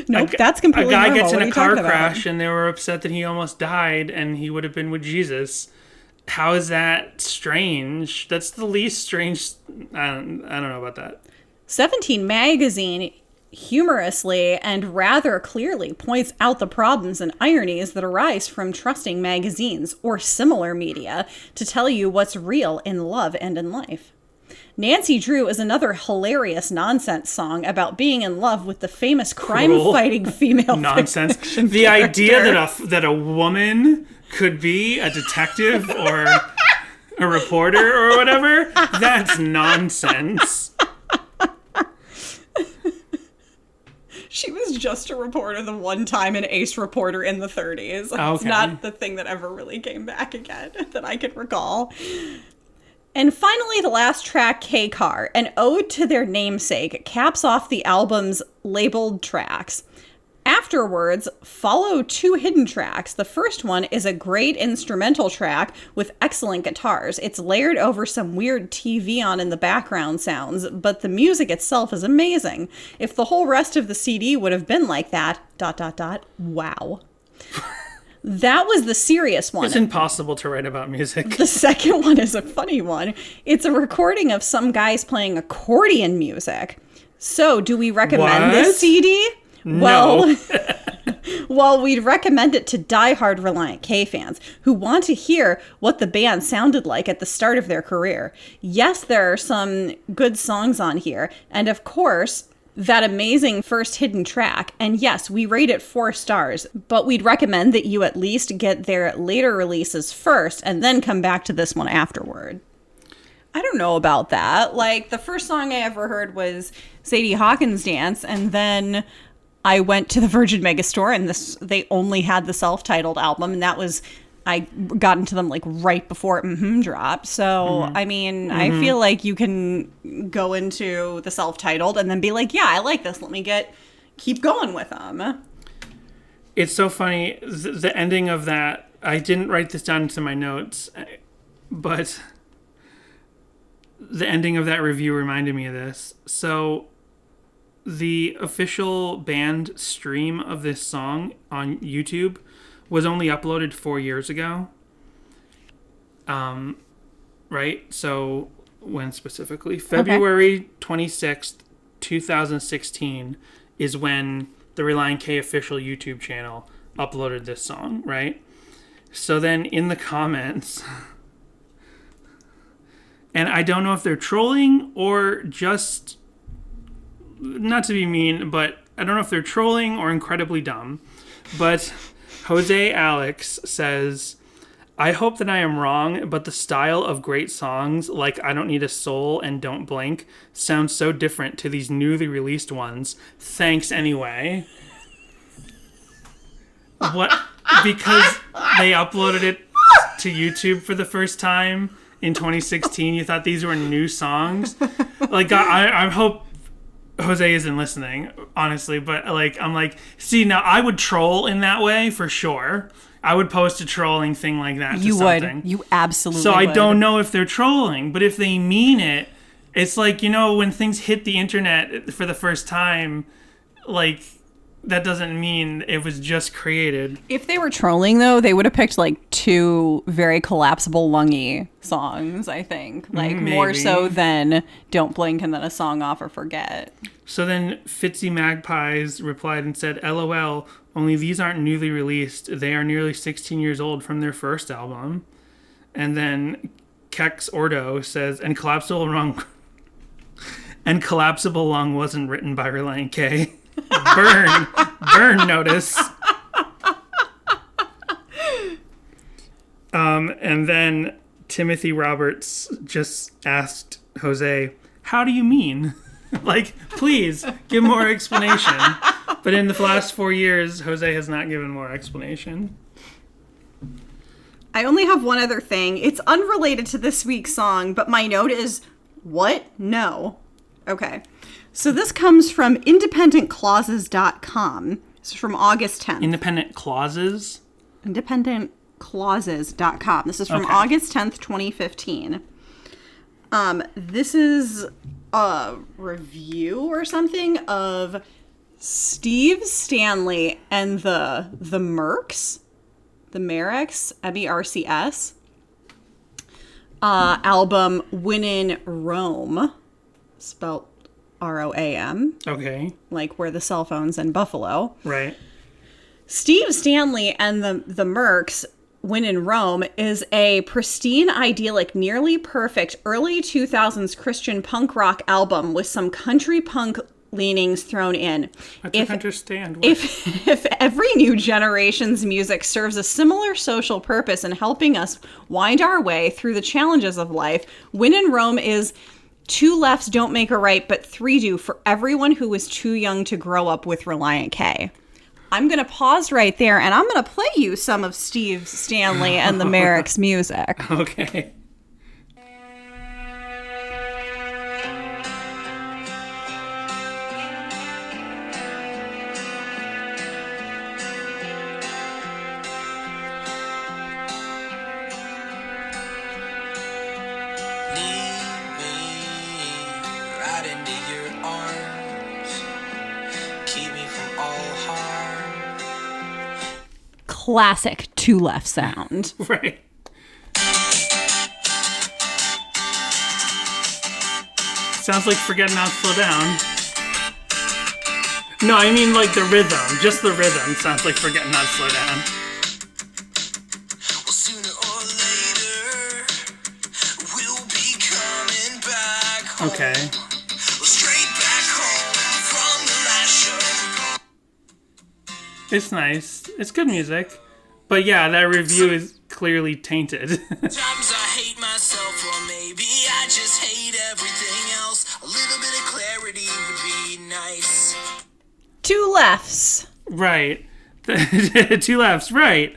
Nope, that's completely normal. A guy gets in a car crash and they were upset that he almost died and he would have been with Jesus. How is that strange? That's the least strange. I don't know about that. 17 magazine humorously and rather clearly points out the problems and ironies that arise from trusting magazines or similar media to tell you what's real in love and in life. Nancy Drew is another hilarious nonsense song about being in love with the famous crime-fighting female nonsense. The idea that a woman could be a detective or a reporter or whatever, that's nonsense. She was just a reporter the one time, an ace reporter in the 30s. Okay. It's not the thing that ever really came back again that I can recall. And finally, the last track, K-Car, an ode to their namesake, caps off the album's labeled tracks. Afterwards, follow 2 hidden tracks. The first one is a great instrumental track with excellent guitars. It's layered over some weird TV on in the background sounds, but the music itself is amazing. If the whole rest of the CD would have been like that, ... wow. That was the serious one. It's impossible to write about music. The second one is a funny one. It's a recording of some guys playing accordion music. So, do we recommend this CD? No. Well, we'd recommend it to diehard Relient K fans who want to hear what the band sounded like at the start of their career. Yes, there are some good songs on here, and of course, that amazing first hidden track. And yes, we rate it 4 stars, but we'd recommend that you at least get their later releases first and then come back to this one afterward. I don't know about that. Like, the first song I ever heard was Sadie Hawkins Dance, and then I went to the Virgin Megastore, and they only had the self-titled album, and that was, I got into them like right before dropped. So, I mean, I feel like you can go into the self-titled and then be like, yeah, I like this. Let me keep going with them. It's so funny. The ending of that, I didn't write this down into my notes, but the ending of that review reminded me of this. So, the official band stream of this song on YouTube was only uploaded 4 years ago. Right? So, when specifically? February 26th, 2016 is when the Relient K official YouTube channel uploaded this song, right? So then in the comments, and I don't know if they're trolling or just, not to be mean, but I don't know if they're trolling or incredibly dumb, but Jose Alex says, I hope that I am wrong, but the style of great songs like I Don't Need a Soul and Don't Blink sounds so different to these newly released ones. Thanks anyway. What? Because they uploaded it to YouTube for the first time in 2016, you thought these were new songs? Like, I hope Jose isn't listening, honestly, but like, I'm like, see, now I would troll in that way for sure. I would post a trolling thing like that. You something. would. You absolutely So I would. don't know if they're trolling, but if they mean it, it's like, you know, when things hit the internet for the first time, like, that doesn't mean it was just created. If they were trolling, though, they would have picked like 2 very collapsible lungy songs, I think. Like, more so than Don't Blink and then a song off or Forget. So then Fitzy Magpies replied and said, LOL, only these aren't newly released. They are nearly 16 years old from their first album. And then Kex Ordo says, and Collapsible Lung wasn't written by Relient K. Burn notice. And then Timothy Roberts just asked Jose, how do you mean? Like, please give more explanation. But in the last 4 years, Jose has not given more explanation. I only have one other thing. It's unrelated to this week's song, but my note is, what? No. Okay. So this comes from independentclauses.com. This is from August 10th. Independent clauses? Independentclauses.com. This is from August 10th, 2015. This is a review or something of Steve Stanley and the Mercs, the Mercs, MERCS, album When in Rome, spelled ROAM. Okay. Like where the cell phones in Buffalo. Right. Steve Stanley and the Mercs, When in Rome, is a pristine, idyllic, nearly perfect early 2000s Christian punk rock album with some country punk leanings thrown in. I don't understand. If every new generation's music serves a similar social purpose in helping us wind our way through the challenges of life, When in Rome is 2 lefts don't make a right, but 3 do for everyone who was too young to grow up with Relient K. I'm going to pause right there, and I'm going to play you some of Steve Stanley and the Merricks' music. Okay. Classic 2 left sound. Right. Sounds like Forget Not Slow Down. No, I mean like the rhythm. Just the rhythm sounds like Forget Not Slow Down. Well, sooner or later, we'll be coming back home. Okay. Straight back home from the last show. It's nice. It's good music. But yeah, that review is clearly tainted. Sometimes I hate myself, or maybe I just hate everything else. A little bit of clarity would be nice. 2 lefts. Right. 2 lefts, right.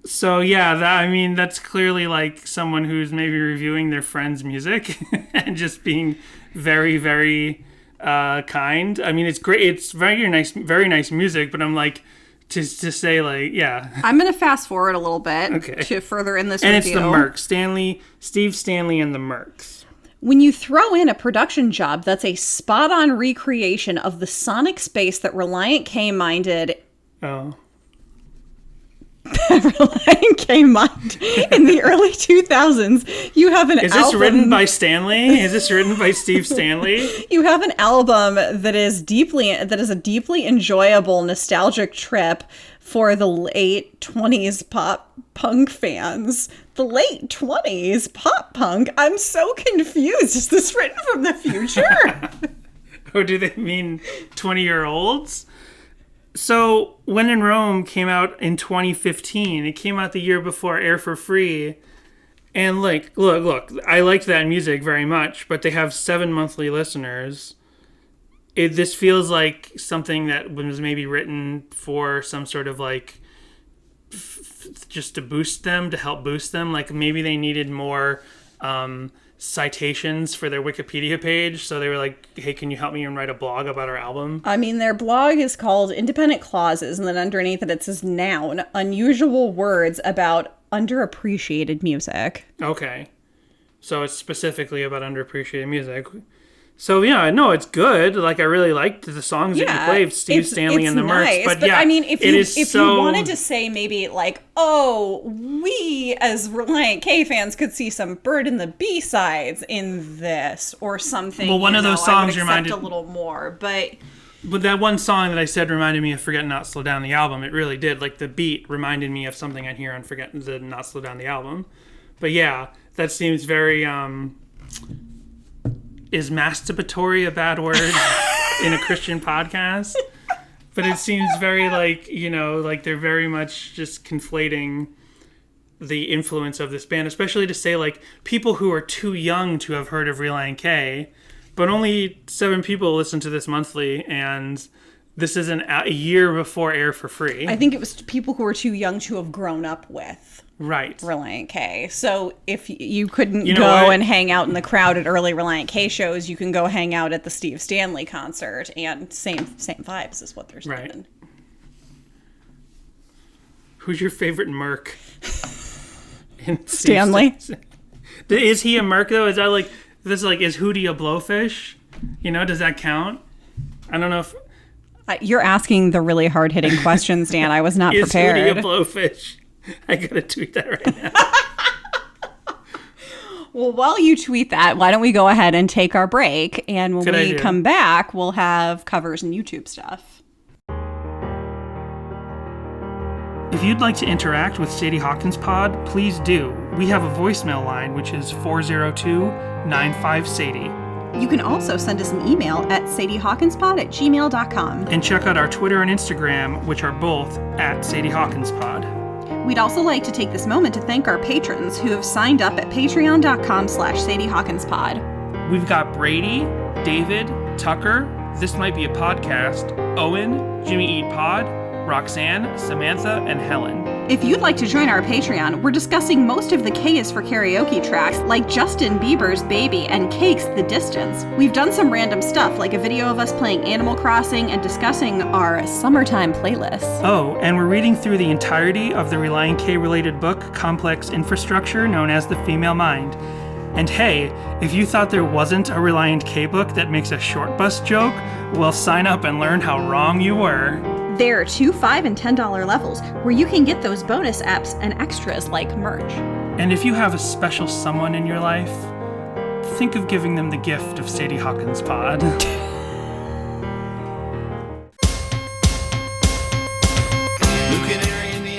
So yeah, that's clearly like someone who's maybe reviewing their friend's music and just being very, very kind. I mean, it's great. It's very nice music, but I'm like, to say like, yeah. I'm going to fast forward a little bit Okay. to further in this And review. it's the Mercs. Steve Stanley and the Mercs. When you throw in a production job that's a spot-on recreation of the sonic space that Relient K minded Oh. Relient K mined in the early 2000s, you have an Is album... this written by Stanley? Is this written by Steve Stanley? You have an album that is a deeply enjoyable nostalgic trip for the late 20s pop punk fans. The late 20s pop punk? I'm so confused. Is this written from the future? Or do they mean 20-year-olds? So, When in Rome came out in 2015. It came out the year before Air for Free. And like, look, I liked that music very much, but they have 7 monthly listeners. This feels like something that was maybe written for some sort of like, just to boost them, to help boost them. Like maybe they needed more citations for their Wikipedia page. So they were like, hey, can you help me and write a blog about our album? I mean, their blog is called Independent Clauses, and then underneath it says noun, unusual words about underappreciated music. Okay. So it's specifically about underappreciated music. So yeah, no, it's good. Like I really liked the songs that you played, Steve Stanley and the Mercs. But yeah, I mean, if you wanted to say maybe like, oh, we as Relient K fans could see some Bird and the B-sides in this or something. Well, one of those songs reminded a little more, but that one song that I said reminded me of Forget Not Slow Down the album. It really did. Like the beat reminded me of something I'd hear on Forget Not Slow Down the album. But yeah, that seems very is masturbatory a bad word in a Christian podcast? But it seems very like, like they're very much just conflating the influence of this band, especially to say like people who are too young to have heard of Relient K, but only 7 people listen to this monthly, and this is a year before Air for Free. I think it was people who were too young to have grown up with. Right. Relient K. So if you couldn't go and hang out in the crowd at early Relient K shows, you can go hang out at the Steve Stanley concert, and same vibes is what they're saying. Right. Who's your favorite Merc? Stanley. Is he a Merc though? Is that like is Hootie a blowfish? Does that count? I don't know if you're asking the really hard hitting questions, Dan. I was not prepared. Is Hootie a blowfish? I gotta tweet that right now. Well, while you tweet that, why don't we go ahead and take our break? And when we come back, we'll have covers and YouTube stuff. If you'd like to interact with Sadie Hawkins Pod, please do. We have a voicemail line, which is 402-95-SADIE. You can also send us an email at sadiehawkinspod@gmail.com. And check out our Twitter and Instagram, which are both at Sadie Hawkins Pod. We'd also like to take this moment to thank our patrons who have signed up at patreon.com/SadieHawkinsPod. We've got Brady, David, Tucker, This Might Be a Podcast, Owen, Jimmy Eat Pod, Roxanne, Samantha, and Helen. If you'd like to join our Patreon, we're discussing most of the K is for Karaoke tracks, like Justin Bieber's Baby and Cake's The Distance. We've done some random stuff, like a video of us playing Animal Crossing and discussing our summertime playlists. Oh, and we're reading through the entirety of the Relient K related book, Complex Infrastructure, known as The Female Mind. And hey, if you thought there wasn't a Relient K book that makes a short bus joke, well, sign up and learn how wrong you were. There are $2, $5, and $10 levels where you can get those bonus apps and extras like merch. And if you have a special someone in your life, think of giving them the gift of Sadie Hawkins Pod.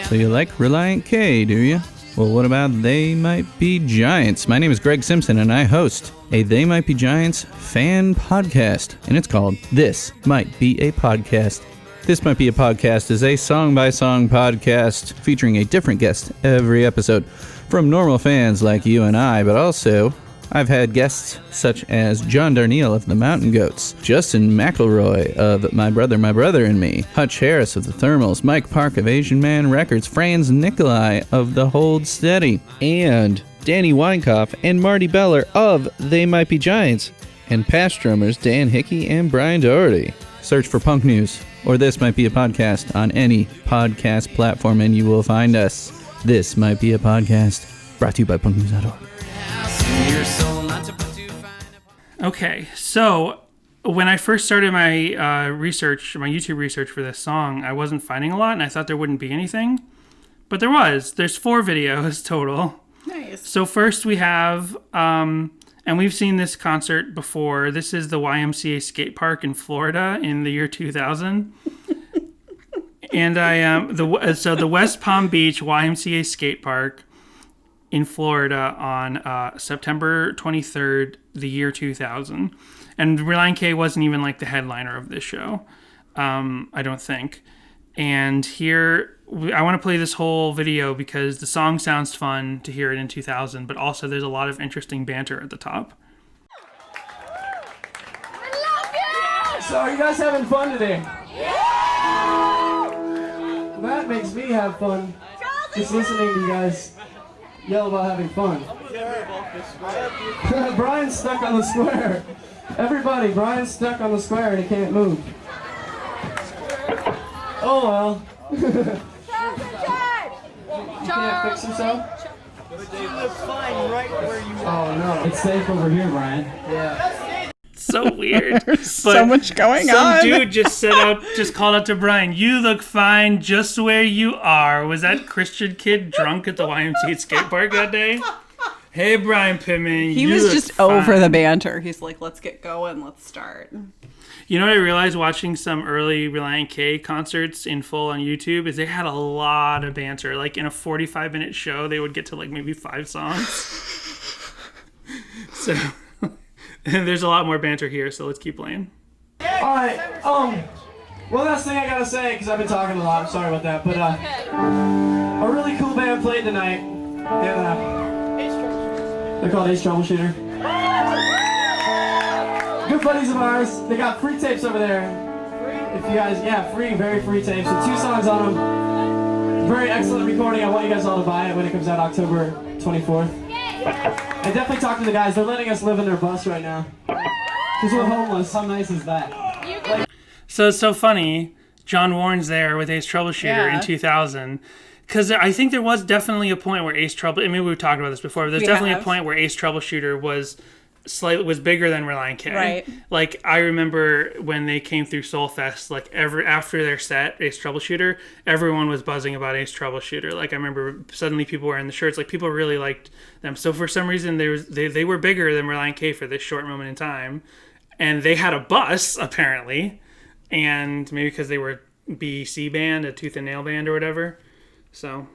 So you like Relient K, do you? Well, what about They Might Be Giants? My name is Greg Simpson, and I host a They Might Be Giants fan podcast, and it's called This Might Be a Podcast. This Might Be a Podcast is a song-by-song podcast featuring a different guest every episode from normal fans like you and I, but also I've had guests such as John Darnielle of the Mountain Goats, Justin McElroy of My Brother and Me, Hutch Harris of the Thermals, Mike Park of Asian Man Records, Franz Nikolai of The Hold Steady, and Danny Weinkoff and Marty Beller of They Might Be Giants, and past drummers Dan Hickey and Brian Doherty. Search for Punk News or This Might Be a Podcast on any podcast platform and you will find us. This Might Be a Podcast, brought to you by punknews.org. Okay, so when I first started my research, my YouTube research for this song, I wasn't finding a lot, and I thought there wouldn't be anything. But there was. There's 4 videos total. Nice. So first we have, and we've seen this concert before. This is the YMCA skate park in Florida in the year 2000. And the West Palm Beach YMCA skate park in Florida on September 23rd, the year 2000. And Relient K wasn't even like the headliner of this show, I don't think. And here, I want to play this whole video because the song sounds fun to hear it in 2000, but also there's a lot of interesting banter at the top. I love you! So are you guys having fun today? Yeah! Well, that makes me have fun. Just listening to you guys yell about having fun. Brian's stuck on the square. Everybody, Brian's stuck on the square and he can't move. Oh well. You can't fix himself? You look fine right where you are. Oh no. It's safe over here, Brian. Yeah. So weird. So much going some on. Some dude just called out to Brian, "You look fine just where you are." Was that Christian kid drunk at the YMCA skate park that day? Hey, Brian Pittman. He was just fine. over the banter. He's like, let's get going, let's start. You know what I realized watching some early Relient K concerts in full on YouTube is they had a lot of banter. Like in a 45-minute show, they would get to like maybe 5 songs. So there's a lot more banter here, so let's keep playing. Alright, one last thing I gotta say, because I've been talking a lot, I'm sorry about that, but a really cool band played tonight, and they're called Ace Troubleshooter. Good buddies of ours. They got free tapes over there. If you guys, very free tapes with 2 songs on them. Very excellent recording. I want you guys all to buy it when it comes out October 24th. And definitely talk to the guys. They're letting us live in their bus right now. Because we're homeless. How nice is that? So it's so funny. John Warren's there with Ace Troubleshooter in 2000. Because I think there was definitely a point where Ace Troubleshooter, I mean, we've talked about this before, but there's definitely a point where Ace Troubleshooter was bigger than Relient K. Right. Like, I remember when they came through Soulfest, like, after their set, Ace Troubleshooter, everyone was buzzing about Ace Troubleshooter. Like, I remember suddenly people wearing the shirts. Like, people really liked them. So for some reason, they were bigger than Relient K for this short moment in time. And they had a bus, apparently. And maybe because they were BEC band, a tooth and nail band or whatever. So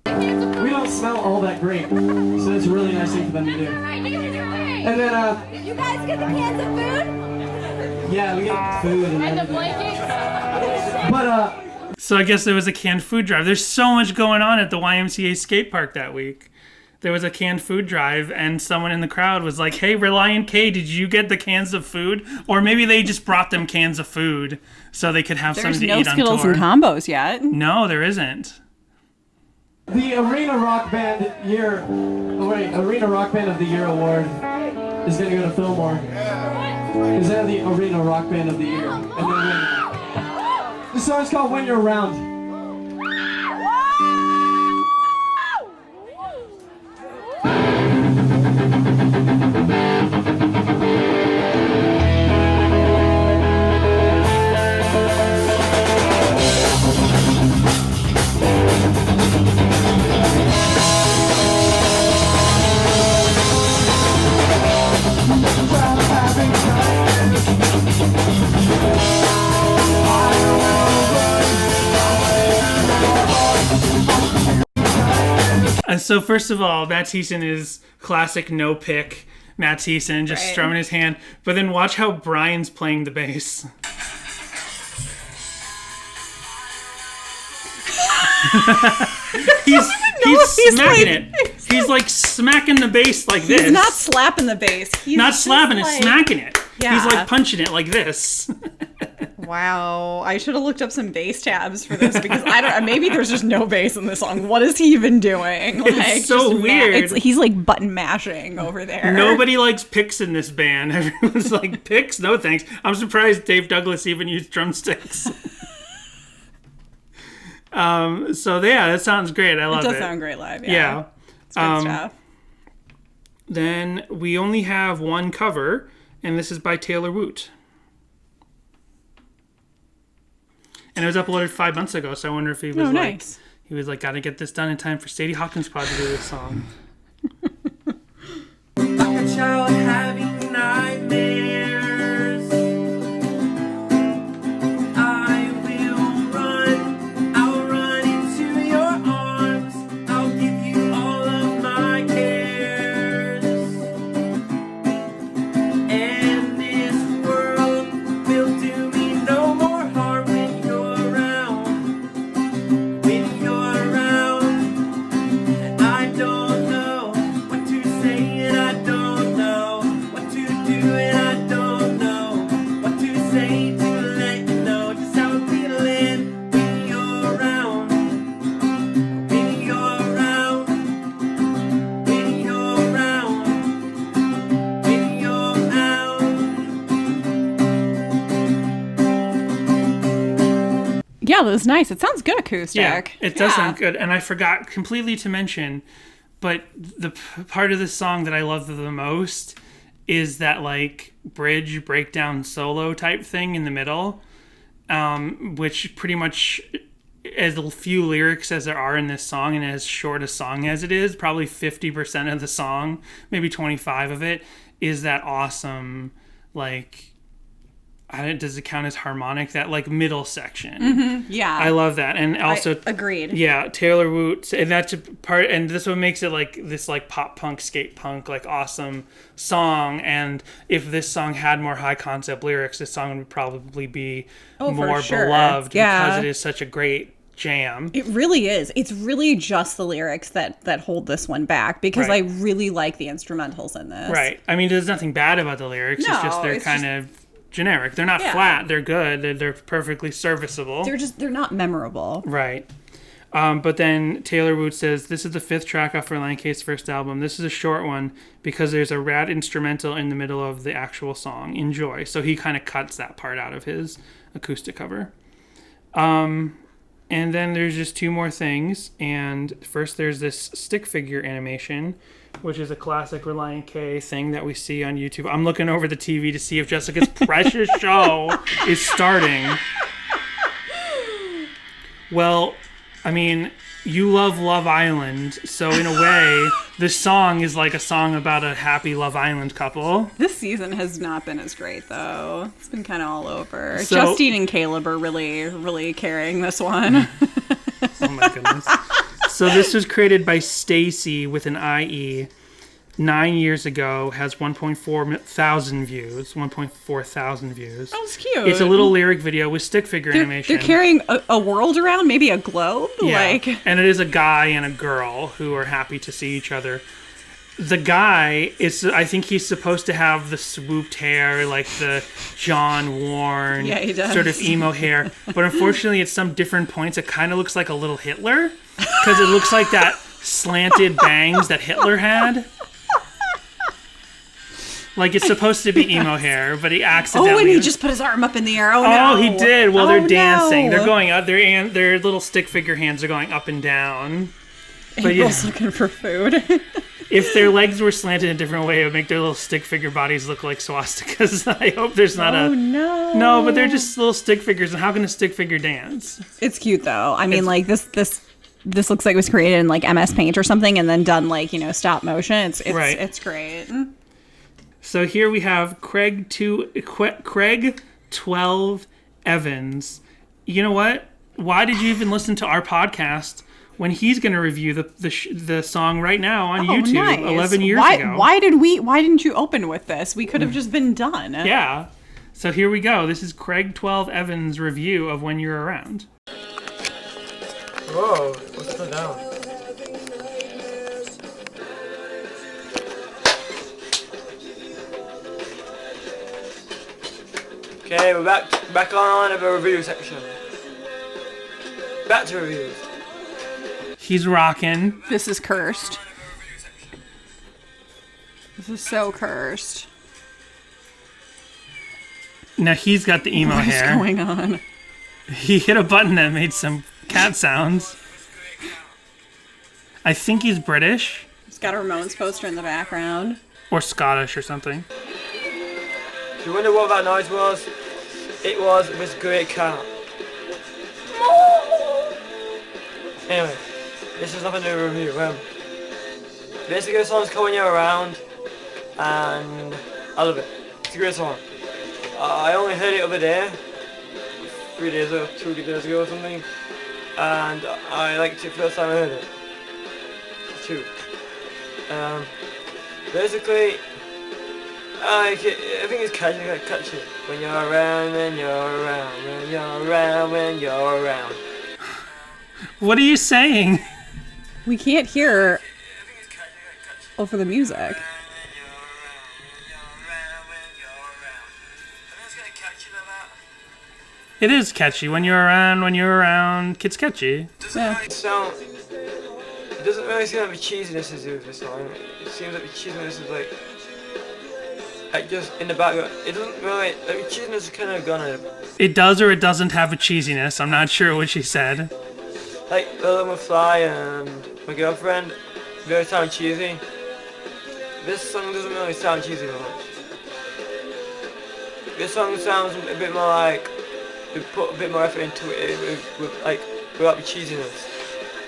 we don't smell all that great, so it's a really nice thing for them to do. And then, you guys get the cans of food? Yeah, we get food and the blankets? But, so I guess there was a canned food drive. There's so much going on at the YMCA skate park that week. there was a canned food drive, and someone in the crowd was like, "Hey, Relient K, did you get the cans of food?" Or maybe they just brought them cans of food so they could have There's something no to eat on Skittles tour. and combos yet. No, there isn't. The Arena Rock Band of the Year award is going to go to Fillmore. Because they're the Arena Rock Band of the Year. And they're winning. This song's called When You're Around. So first of all, Matt Thiessen is classic no pick Matt Thiessen, just strumming his hand. But then watch how Brian's playing the bass. he's smacking it. He's like smacking the bass like this. He's not slapping the bass. He's not just slapping it, like, smacking it. Yeah. He's like punching it like this. Wow, I should have looked up some bass tabs for this because I don't. Maybe there's just no bass in this song. What is he even doing? Like, It's so weird. He's like button mashing over there. Nobody likes picks in this band. Everyone's like, picks? No thanks. I'm surprised Dave Douglas even used drumsticks. So yeah, that sounds great. I love it. It does sound great live. Yeah. It's good stuff. Then we only have one cover, and this is by Taylor Woot. And it was uploaded 5 months ago, so I wonder if he was nice. He was like, gotta get this done in time for Sadie Hawkins Pod to do this song. Like a child having nightmares, I'll run into your arms, I'll give you all of my cares, and this world will do me no more harm when you're around, I don't know what to say and I don't know what to do and I don't know what to say to let you know just how I'm feeling when you're around, when you're around, when you're around, when you're out. Yeah, that was nice. It sounds good acoustic. Yeah, it does sound good. And I forgot completely to mention, but the part of the song that I love the most is that like bridge breakdown solo type thing in the middle, which pretty much, as few lyrics as there are in this song and as short a song as it is, probably 50% of the song, maybe 25 of it, is that awesome, like, does it count as harmonic? That like middle section. Yeah. I love that. And also, agreed. Yeah, Taylor Woot, and that's a part, and this what makes it like this like pop punk, skate punk, like awesome song. And if this song had more high concept lyrics, this song would probably be more beloved because it is such a great jam. It really is. It's really just the lyrics that hold this one back because I really like the instrumentals in this. Right. I mean, there's nothing bad about the lyrics. No, it's just they're kind of generic. They're not flat. They're good. They're perfectly serviceable. They're not memorable. Right. But then Taylor Woot says, this is the 5th track off Relient K's first album. This is a short one because there's a rad instrumental in the middle of the actual song. Enjoy. So he kind of cuts that part out of his acoustic cover. And then there's just 2 more things. And first there's this stick figure animation, which is a classic Relient K thing that we see on YouTube. I'm looking over the TV to see if Jessica's precious show is starting. Well, I mean, you love Love Island, so in a way, this song is like a song about a happy Love Island couple. This season has not been as great, though. It's been kind of all over. So, Justine and Caleb are really, really carrying this one. Oh my goodness. So this was created by Stacy with an IE 9 years ago has 1.4 thousand views. 1.4 thousand views. That was cute. It's a little lyric video with stick figure animation. They're carrying a world around, maybe a globe. Yeah. And it is a guy and a girl who are happy to see each other. The guy is, I think he's supposed to have the swooped hair, like the John Warren he does. sort of emo hair. But unfortunately, at some different points, it kind of looks like a little Hitler. Because it looks like that slanted bangs that Hitler had. Like, it's supposed to be emo hair, but he accidentally... Oh, and he just put his arm up in the air. Oh, no. Oh, he did. Well, they're dancing. No. They're going up. Their little stick figure hands are going up and down. But April's looking for food. If their legs were slanted in a different way, it would make their little stick figure bodies look like swastikas. I hope there's not Oh, no. No, but they're just little stick figures, and how can a stick figure dance? It's cute, though. I mean, like, this looks like it was created in, like, MS Paint or something and then done, like, stop motion. It's Right. It's great. So here we have Craig 12 Evans. You know what? Why did you even listen to our podcast when he's going to review the song right now on YouTube Nice. 11 years ago? Why didn't you open with this? We could have just been done. Yeah. So here we go. This is Craig 12 Evans' review of When You're Around. Whoa, what's that down? Okay, we're back on the review section. Back to reviews. He's rocking. This is cursed. This is so cursed. Now he's got the emo What is hair. going on? He hit a button that made some cat sounds. I think he's British. He's got a Ramones poster in the background. Or Scottish or something. If you wonder what that noise was, it was this great cat. Anyway, this is nothing to review. Basically, the song's When You're Around, and I love it. It's a great song. I only heard it the other day, 3 days ago, 2 days ago or something, and I liked it the first time I heard it. Too. Basically, I think it's catchy. When you're around, when you're around, when you're around, when you're around. What are you saying? We can't hear over the music. It is catchy. When you're around, it's catchy. Yeah. It doesn't really seem like the cheesiness is with this song. It seems like the cheesiness is like just in the background. It doesn't really, like the cheesiness is kind of gone. It does or it doesn't have a cheesiness. I'm not sure what she said. Like Lil McFly and My Girlfriend, very sound cheesy. This song doesn't really sound cheesy that much. This song sounds a bit more like we put a bit more effort into it without the cheesiness.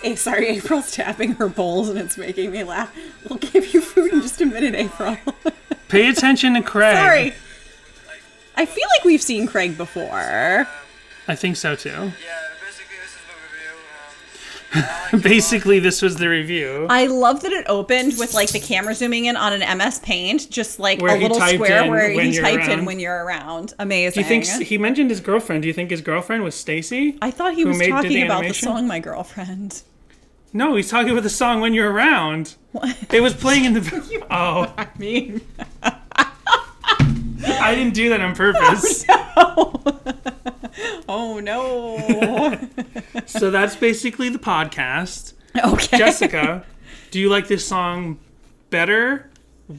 Hey, sorry, April's tapping her bowls and it's making me laugh. We'll give you food in just a minute, April. Pay attention to Craig. Sorry. I feel like we've seen Craig before. I think so too. Yeah, basically this is the review. Basically, this was the review. I love that it opened with like the camera zooming in on an MS Paint, just like Where a he little typed square in where when he you're typed in around. when you're around. Do Amazing. you think he mentioned his girlfriend? Do you think his girlfriend was Stacy? I thought he who was did talking about the animation? song My Girlfriend. No, he's talking about the song When You're Around. It was playing in the... Oh. I mean... I didn't do that on purpose. Oh, no. So that's basically the podcast. Okay. Jessica, do you like this song better,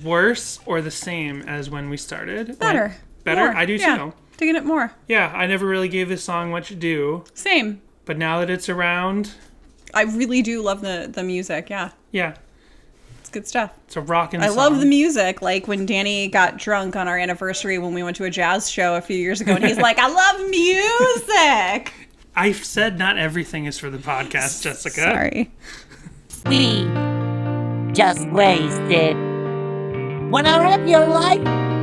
worse, or the same as when we started? Better. Better? More. I do Yeah. too. Digging it more. Yeah, I never really gave this song much due, Same. but now that it's around, I really do love the music. Yeah. yeah, It's good stuff. it's a rockin' I song. love the music. Like when Danny got drunk on our anniversary when we went to a jazz show a few years ago, and he's like, I love music. I've said not everything is for the podcast, Jessica. Sorry. We just wasted 1 hour of your life.